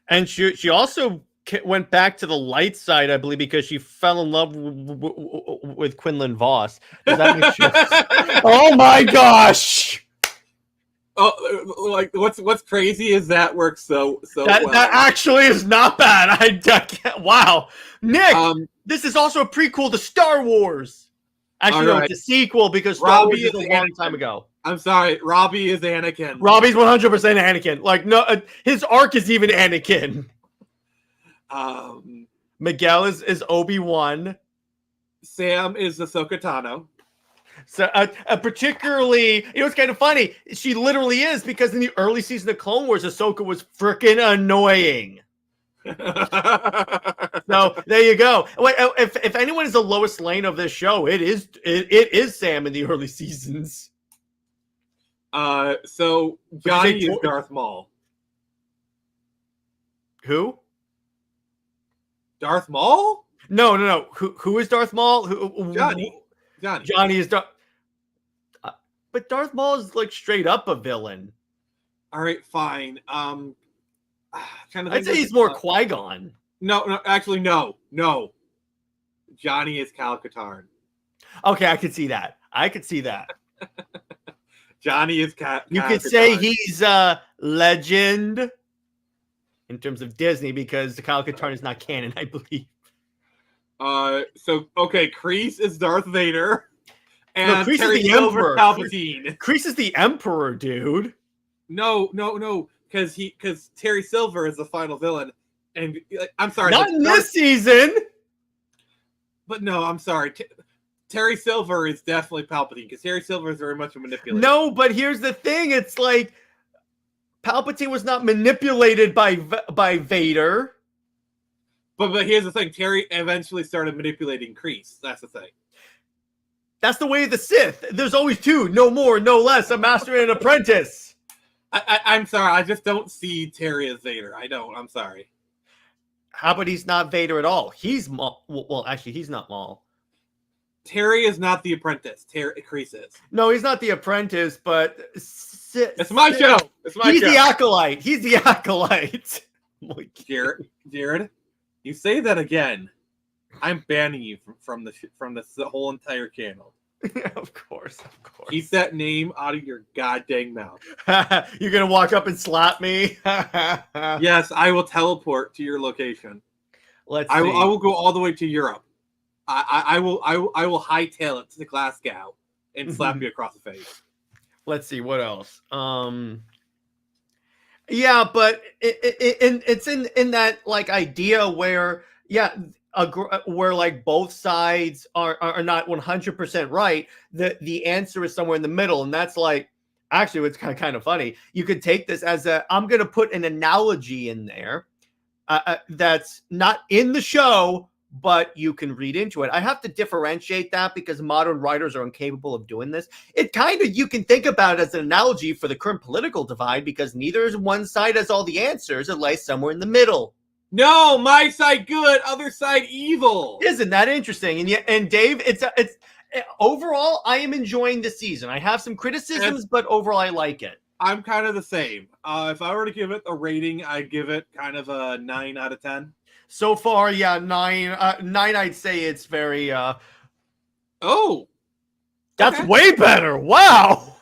And she also went back to the light side, I believe, because she fell in love with Quinlan Voss. Does that make sense? Oh my gosh! Oh, like what's crazy is that works so well. That actually is not bad. I can't. Wow, Nick, this is also a prequel to Star Wars. Actually, no, it's a sequel because Star Wars is a long time ago. I'm sorry, Robbie is Anakin. Robbie's 100% Anakin. Like, no, his arc is even Anakin. Miguel is Obi-Wan. Sam is Ahsoka Tano. So, particularly, it's kind of funny. She literally is, because in the early season of Clone Wars, Ahsoka was freaking annoying. So there you go. Wait, if anyone is the Lois Lane of this show, it is Sam in the early seasons. So Johnny is Darth Maul. Who? Darth Maul? No. Who is Darth Maul? Johnny is Darth. But Darth Maul is like straight up a villain. All right, fine. I'd say he's more Qui-Gon. No, actually, no. Johnny is Cal Katarn. Okay, I could see that. Johnny is You could say he's a legend in terms of Disney, because the Cal Katarn is not canon, I believe. So Kreese is Darth Vader, and Kreese Terry is the Silver Emperor. Palpatine. Kreese is the Emperor, dude. No, because Terry Silver is the final villain, and I'm sorry, not in this season. But no, I'm sorry. Terry Silver is definitely Palpatine, because Terry Silver is very much a manipulator. No, but here's the thing: it's like Palpatine was not manipulated by Vader. But here's the thing: Terry eventually started manipulating Kreese. That's the thing. That's the way of the Sith. There's always two, no more, no less, a master and an apprentice. I'm sorry, I just don't see Terry as Vader. I don't. I'm sorry. How about he's not Vader at all? He's Maul. Well, actually, he's not Maul. Terry is not the apprentice. Kreese is. No, he's not the apprentice, but It's my show. It's my he's show. the acolyte. He's the acolyte. Jared, you say that again, I'm banning you from the whole entire channel. Of course. Keep that name out of your goddamn mouth. You're gonna walk up and slap me? Yes, I will teleport to your location. Let's. I will go all the way to Europe. I will hightail it to Glasgow and slap you across the face. Let's see what else. Yeah, but it's in that like idea where where like both sides are not 100% right. The answer is somewhere in the middle, and that's like actually what's kind of funny. You could take this as I'm going to put an analogy in there that's not in the show, but you can read into it. I have to differentiate that because modern writers are incapable of doing this. It kind of, you can think about it as an analogy for the current political divide because neither is one side has all the answers. It lies somewhere in the middle. No, my side good, other side evil. Isn't that interesting? And Dave, it's overall, I am enjoying the season. I have some criticisms, but overall, I like it. I'm kind of the same. If I were to give it a rating, I'd give it kind of a 9 out of 10. So far, yeah, 9. 9, I'd say it's very. Oh, that's way better. Wow.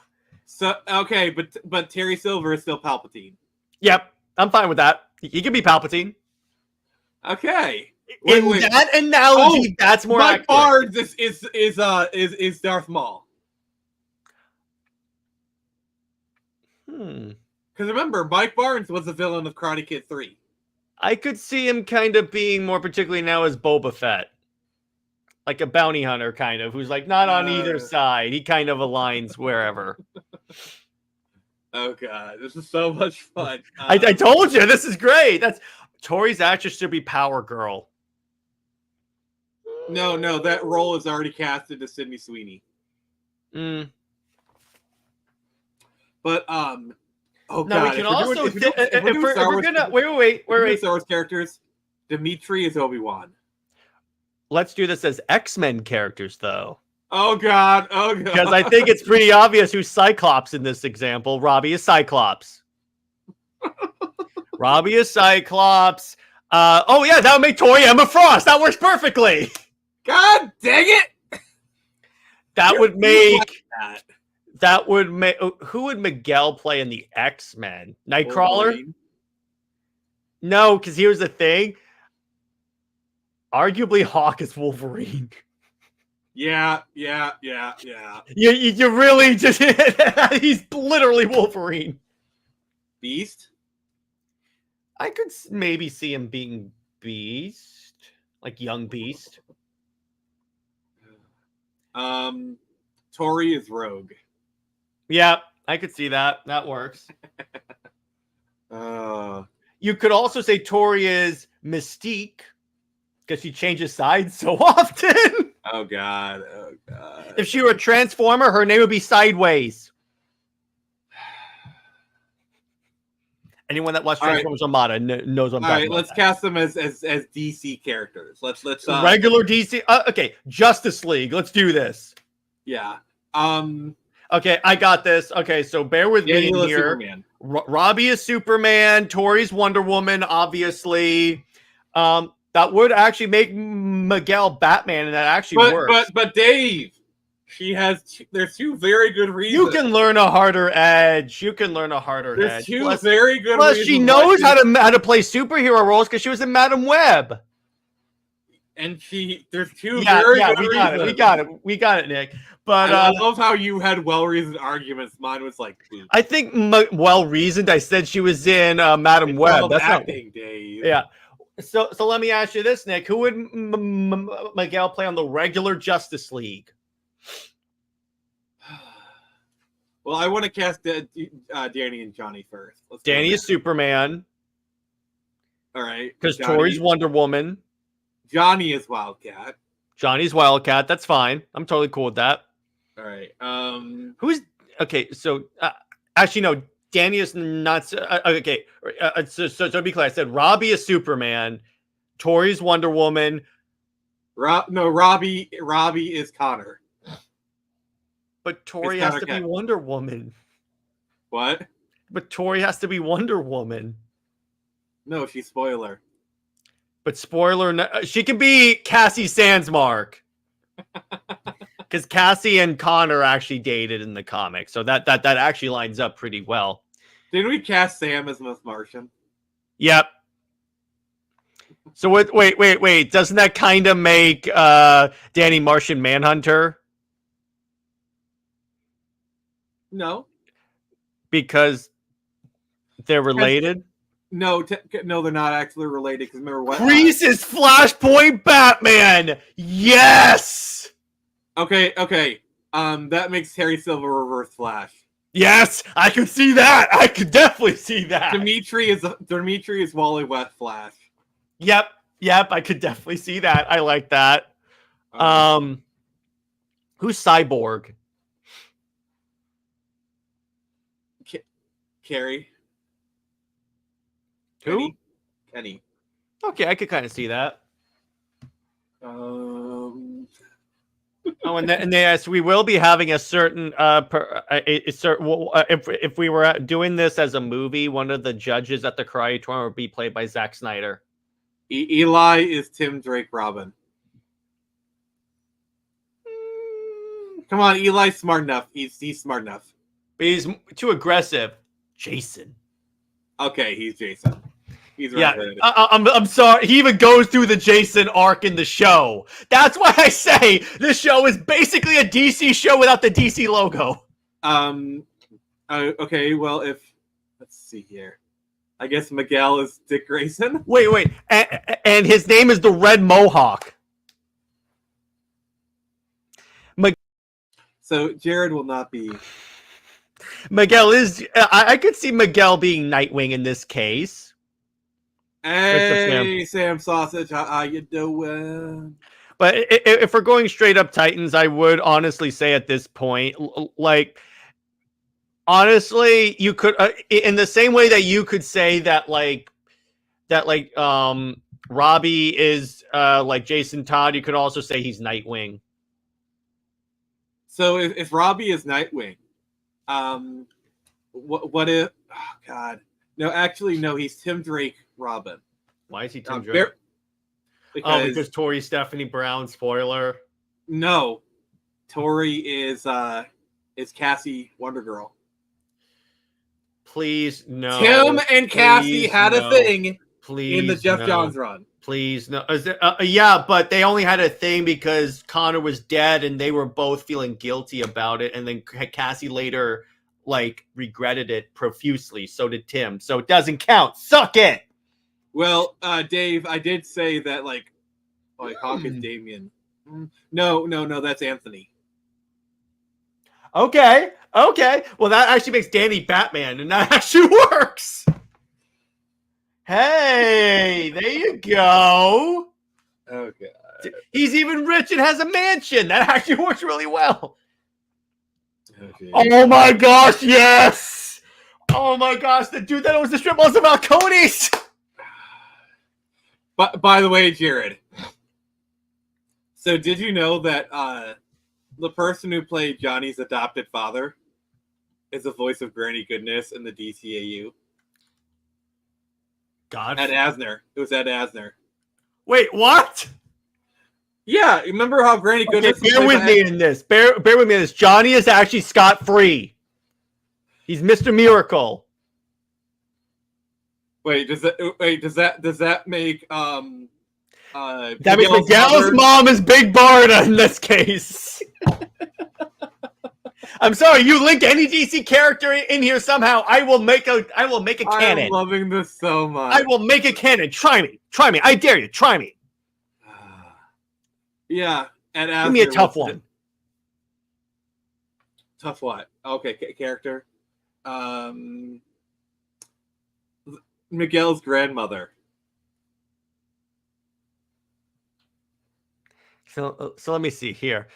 So okay, but Terry Silver is still Palpatine. Yep, I'm fine with that. He can be Palpatine. Okay. In that analogy, that's more Mike accurate. Barnes is Darth Maul. Because remember, Mike Barnes was the villain of Karate Kid 3. I could see him kind of being more particularly now as Boba Fett. Like a bounty hunter, kind of, who's like not on either side. He kind of aligns wherever. Oh, God. This is so much fun. I told you, this is great. That's Tori's actress should be Power Girl. No, that role is already casted to Sydney Sweeney. But, oh, now God. we can also if we're gonna wait. Star Wars characters. Dimitri is Obi-Wan. Let's do this as X-Men characters, though. Oh God! Because I think it's pretty obvious who's Cyclops in this example. Robbie is Cyclops. Robbie is Cyclops. Oh yeah, that would make Tori Emma Frost. That works perfectly. God dang it! That would make. Who would Miguel play in the X-Men? Nightcrawler? Wolverine. No, because here's the thing. Arguably, Hawk is Wolverine. Yeah. You really just he's literally Wolverine. Beast? I could maybe see him being Beast, like young Beast. Tori is Rogue. Yeah, I could see that. That works. You could also say Tori is Mystique because she changes sides so often. Oh God. If she were a Transformer, her name would be Sideways. Anyone that watched Transformers Armada knows what I'm talking about. Let's cast them as DC characters. Let's regular DC. Okay, Justice League. Let's do this. Yeah. Okay, I got this. Okay, so bear with me in here. Robbie is Superman. Tori's Wonder Woman, obviously. That would actually make Miguel Batman, and that actually works. But Dave, there's two very good reasons. You can learn a harder edge. There's two very good reasons. Plus, she knows how to play superhero roles because she was in Madam Web. And there's two very good reasons. We got it, Nick. But I love how you had well-reasoned arguments. Mine was like, I think well-reasoned. I said she was in Madam Web. That's acting, Dave. Yeah. So let me ask you this, Nick. Who would Miguel play on the regular Justice League? Well, I want to cast Danny and Johnny first. Danny is Superman. All right. Because Tori's Wonder Woman. Johnny is Wildcat. Johnny's Wildcat. That's fine. I'm totally cool with that. All right. Who's okay? So actually, no. Danny is not. Okay. So to be clear, I said Robbie is Superman. Tori's Wonder Woman. Robbie is Connor. But Tori It's has Connor to be Kent. Wonder Woman. What? But Tori has to be Wonder Woman. No, she's spoiler. But spoiler, she can be Cassie Sandsmark. Because Cassie and Connor actually dated in the comics, so that actually lines up pretty well. Didn't we cast Sam as Miss Martian? Yep. So wait. Doesn't that kind of make Danny Martian Manhunter? No. Because they're related? No, no, they're not actually related. Because remember what? Kreese is Flashpoint Batman. Yes. Okay. That makes Terry Silver Reverse Flash. Yes, I could see that. I could definitely see that. Dimitri is Wally West Flash. Yep. I could definitely see that. I like that. Who's Cyborg? Carrie. Who? Kenny. Okay, I could kind of see that. Oh, and then yes, we will be having a certain if we were doing this as a movie, one of the judges at the karate tournament would be played by Zack Snyder. Eli is Tim Drake Robin. Come on, Eli's smart enough. He's smart enough. But he's too aggressive. Jason. Okay, he's Jason. He's Yeah, right. I'm sorry. He even goes through the Jason arc in the show. That's why I say this show is basically a DC show without the DC logo. Okay, well, let's see here. I guess Miguel is Dick Grayson. Wait, and his name is the Red Mohawk. So Jared will not be. Miguel is. I could see Miguel being Nightwing in this case. Hey, Sam Sausage, how you doing? But if we're going straight up Titans, I would honestly say at this point, honestly, you could, in the same way that you could say that Robbie is like Jason Todd, you could also say he's Nightwing. So if Robbie is Nightwing, what if? Oh God, no. Actually, no. He's Tim Drake Robin. Why is he Tim Drake? Because Tori Stephanie Brown. Spoiler. No, Tori is Cassie Wonder Girl. Please no. Tim and Cassie had a thing. Please in the Jeff Johns run. Please no. Yeah, but they only had a thing because Connor was dead and they were both feeling guilty about it. And then Cassie later regretted it profusely. So did Tim. So it doesn't count. Suck it. Well, Dave, I did say that Hawk is Damien. No, that's Anthony. Okay. Well, that actually makes Danny Batman, and that actually works. Hey, there you go. Okay. He's even rich and has a mansion. That actually works really well. Okay. Oh my gosh, yes! Oh my gosh, the dude that owns the strip malls about Cody's. But by the way, Jared. So did you know that the person who played Johnny's adopted father is the voice of Granny Goodness in the DCAU? God. Ed Asner. It was Ed Asner. Wait, what? Yeah, remember how Granny Goodness... Okay, bear with me in this. Bear with me in this. Johnny is actually scot-free. He's Mr. Miracle. Does that make that means Miguel's mom is Big Barda in this case. I'm sorry, you link any DC character in here somehow, I will make a canon. I'm loving this so much. I will make a canon. Try me. I dare you. Try me. Yeah, and give me a tough one. Tough what? Okay, character. Miguel's grandmother. So let me see here.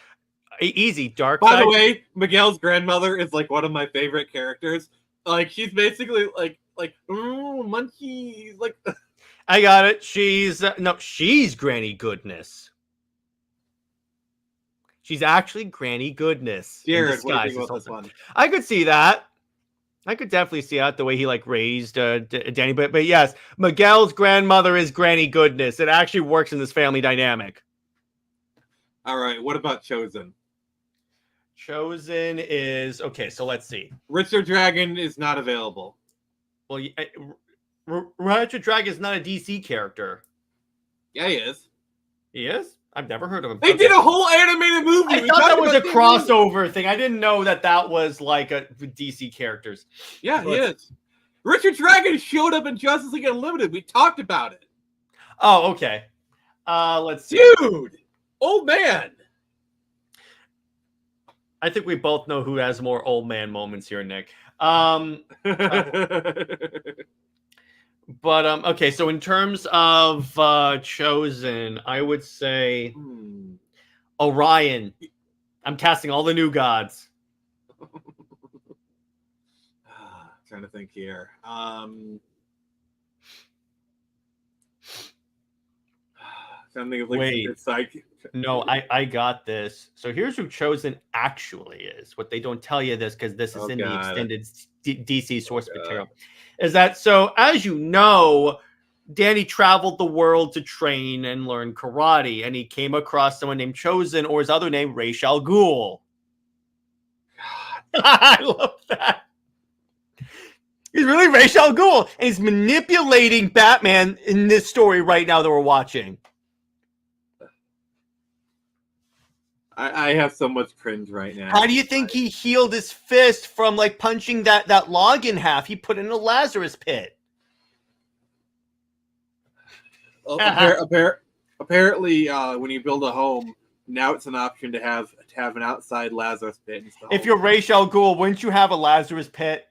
Easy, dark By side. the way, Miguel's grandmother is like one of my favorite characters. Like she's basically like monkeys. Like I got it. She's she's Granny Goodness. She's actually Granny Goodness. Jared, what do you think about this one? I could see that. I could definitely see that the way he like raised Danny. But yes, Miguel's grandmother is Granny Goodness. It actually works in this family dynamic. All right, what about Chosen? Chosen is okay. So let's see. Richard Dragon is not available. Well, Richard Dragon is not a DC character. Yeah, he is. He is. I've never heard of him. They did a whole animated movie. I thought that was a crossover thing. I didn't know that was like a DC characters. Yeah, he is. Richard Dragon showed up in Justice League Unlimited. We talked about it. Oh, okay. Let's see. Dude, old man. I think we both know who has more old man moments here, Nick. But okay, so in terms of Chosen, I would say Orion. I'm casting all the new gods. Trying to think here. Something of like Wait. psych. No, I got this. So here's who Chosen actually is. What they don't tell you this because this is in the extended DC source material. Is that so? As you know, Danny traveled the world to train and learn karate, and he came across someone named Chosen, or his other name, Ra's al Ghul. I love that. He's really Ra's al Ghul, and he's manipulating Batman in this story right now that we're watching. I have so much cringe right now. How do you think he healed his fist from like punching that log in half? He put it in a Lazarus pit. Apparently, when you build a home, now it's an option to have an outside Lazarus pit installed. If you're Ra's al Ghul, wouldn't you have a Lazarus pit?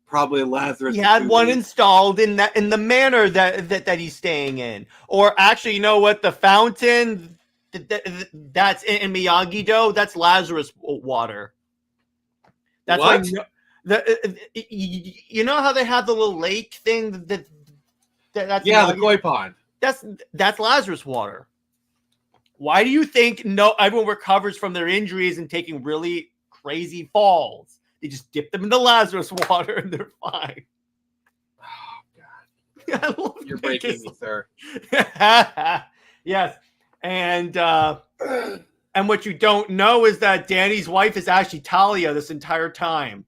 Probably a Lazarus. He had one installed in the manor that he's staying in. Or actually, you know what? The fountain that's in Miyagi-Do, that's Lazarus water. That's what? You know how they have the little lake thing that's the koi pond. That's Lazarus water. Why do you think everyone recovers from their injuries and taking really crazy falls? They just dip them in the Lazarus water and they're fine. Oh God! You're breaking me, sir. Yes. And what you don't know is that Danny's wife is actually Talia this entire time.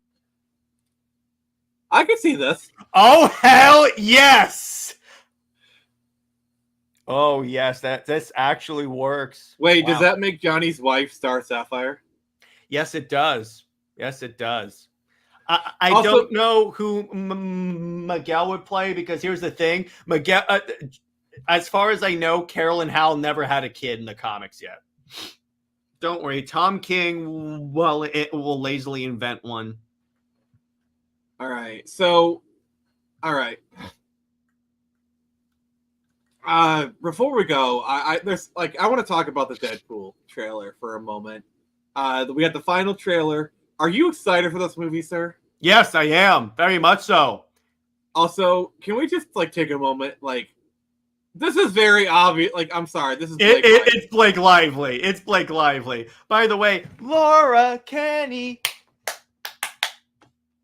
I can see this. Oh hell yes! Oh yes, this actually works. Wait, does that make Johnny's wife Star Sapphire? Yes, it does. Yes, it does. I don't know who Miguel would play because here's the thing, Miguel. As far as I know, Carol and Hal never had a kid in the comics yet. Don't worry. Tom King will lazily invent one. All right. So, all right. Before we go, I want to talk about the Deadpool trailer for a moment. We got the final trailer. Are you excited for this movie, sir? Yes, I am. Very much so. Also, can we just take a moment? This is very obvious. I'm sorry. This is it's Blake Lively. It's Blake Lively. By the way, Laura Kenny.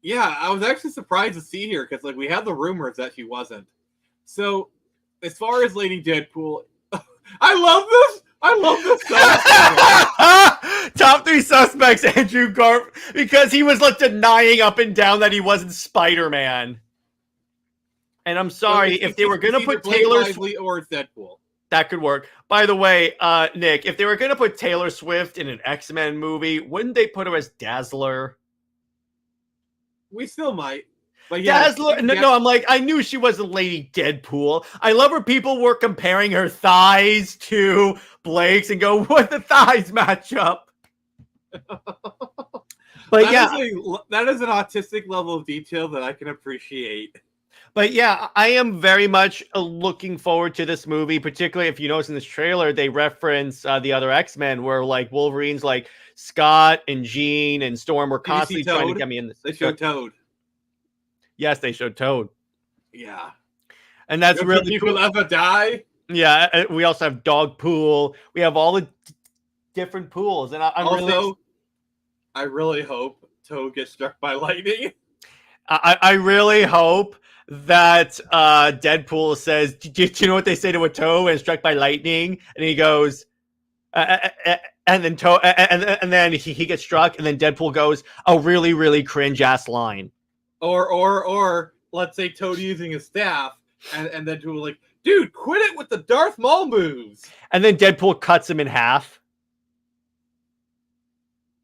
Yeah, I was actually surprised to see her because we had the rumors that she wasn't. So, as far as Lady Deadpool, I love this. Top 3 suspects, Andrew Garf, because he was denying up and down that he wasn't Spider-Man. And I'm sorry, if they were going to put Taylor Swift or it's Deadpool, that could work. By the way, Nick, if they were going to put Taylor Swift in an X-Men movie, wouldn't they put her as Dazzler? We still might. But yeah, Dazzler. No, I knew she wasn't Lady Deadpool. I love where people were comparing her thighs to Blake's and go, what the thighs match up? But that is an autistic level of detail that I can appreciate. But yeah, I am very much looking forward to this movie, particularly if you notice in this trailer, they reference the other X-Men where like Wolverine's like Scott and Jean and Storm were Did you see constantly trying to Toad? get me in this. They showed Toad. Yes, they showed Toad. Yeah. And that's Good really people cool. ever die? Yeah, we also have Dog Pool. We have all the different pools. And I'm Also, I really hope Toad gets struck by lightning. I really hope that Deadpool says, do you know what they say to a toe when it's struck by lightning? And he goes, and then and then he gets struck, and then Deadpool goes, a really, really cringe ass line. Or let's say Toad using his staff, and then Toad like, dude, quit it with the Darth Maul moves. And then Deadpool cuts him in half.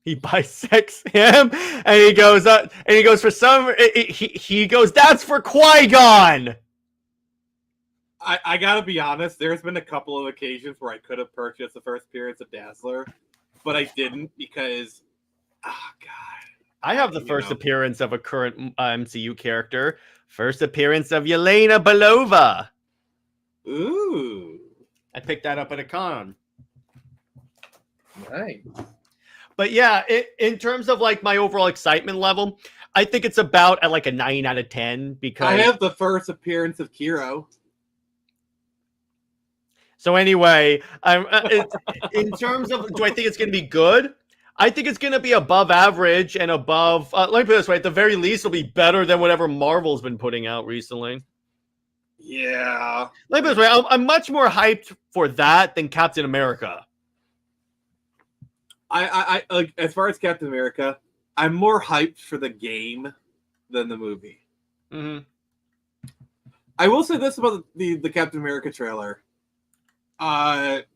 He bisects him, and he goes for some. He goes, that's for Qui-Gon. I gotta be honest. There's been a couple of occasions where I could have purchased the first appearance of Dazzler, but I didn't because, oh god, I have the first appearance of a current MCU character. First appearance of Yelena Belova. Ooh, I picked that up at a con. nice. But yeah, in terms of like my overall excitement level, I think it's about at like a 9 out of 10 because I have the first appearance of Kiro. So anyway, in terms of do I think it's going to be good? I think it's going to be above average and above. Let me put it this way: at the very least, it'll be better than whatever Marvel's been putting out recently. Yeah. Let me put it this way: I'm much more hyped for that than Captain America. I like as far as Captain America, I'm more hyped for the game than the movie. Mm-hmm. I will say this about the Captain America trailer. Like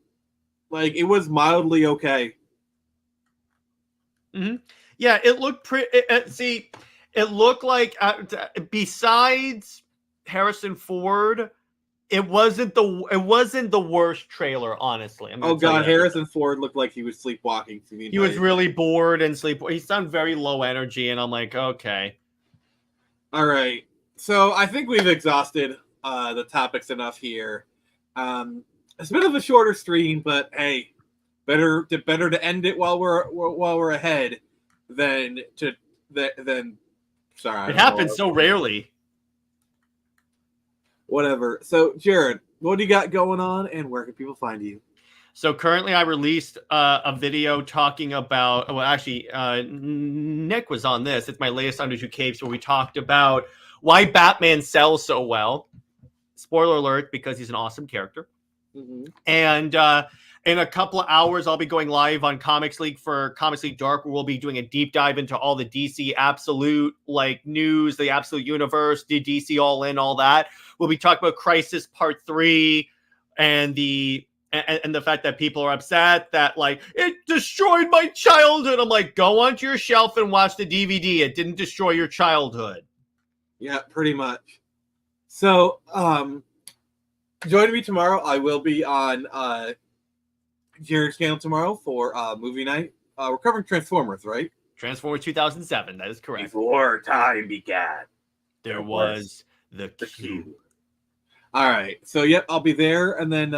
it was mildly okay. Mm-hmm. Yeah, it looked pretty. It looked like besides Harrison Ford, it wasn't the worst trailer, honestly. Oh god, Harrison Ford looked like he was sleepwalking. He was really bored and He sounded very low energy, and I'm like, okay. All right, so I think we've exhausted the topics enough here. It's a bit of a shorter stream, but hey, better to end it while we're ahead than to sorry. It happens so rarely. Whatever. So, Jared, what do you got going on, and where can people find you? So currently, I released a video talking about. Well, actually, Nick was on this. It's my latest Under Two Capes, where we talked about why Batman sells so well. Spoiler alert, because he's an awesome character. Mm-hmm. And in a couple of hours, I'll be going live on Comics League for Comics League Dark, where we'll be doing a deep dive into all the DC Absolute news, the Absolute Universe, the DC All In, all that. We'll be talking about Crisis Part 3 and the fact that people are upset that it destroyed my childhood. I'm like, go onto your shelf and watch the DVD. It didn't destroy your childhood. Yeah, pretty much. So, join me tomorrow. I will be on Jared's channel tomorrow for movie night. We're covering Transformers, right? Transformers 2007. That is correct. Before time began, there was the Q. All right. So, yep, I'll be there. And then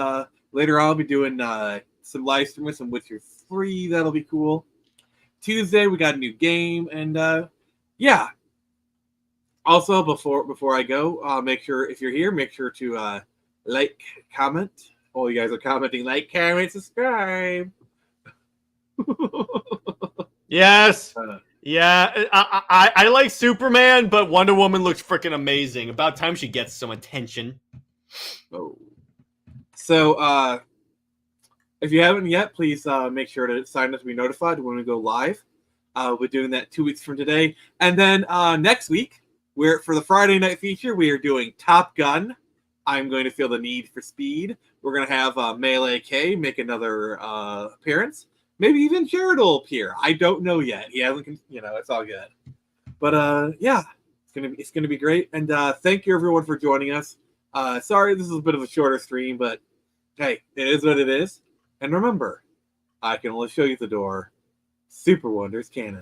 later on, I'll be doing some live stream with some Witcher 3. That'll be cool. Tuesday, we got a new game. And, yeah. Also, before I go, make sure, if you're here, make sure to like, comment. Oh, you guys are commenting. Like, comment, subscribe. Yes. Yeah, I like Superman, but Wonder Woman looks freaking amazing. About time she gets some attention. Oh. So, if you haven't yet, please make sure to sign up to be notified when we go live. We're doing that 2 weeks from today. And then next week, for the Friday night feature, we are doing Top Gun. I'm going to feel the need for speed. We're going to have Melee K make another appearance. Maybe even Jared will appear. I don't know yet. He hasn't, it's all good. But yeah, it's gonna be great. And thank you everyone for joining us. Sorry, this is a bit of a shorter stream, but hey, it is what it is. And remember, I can only show you the door. Super Wonders Canon.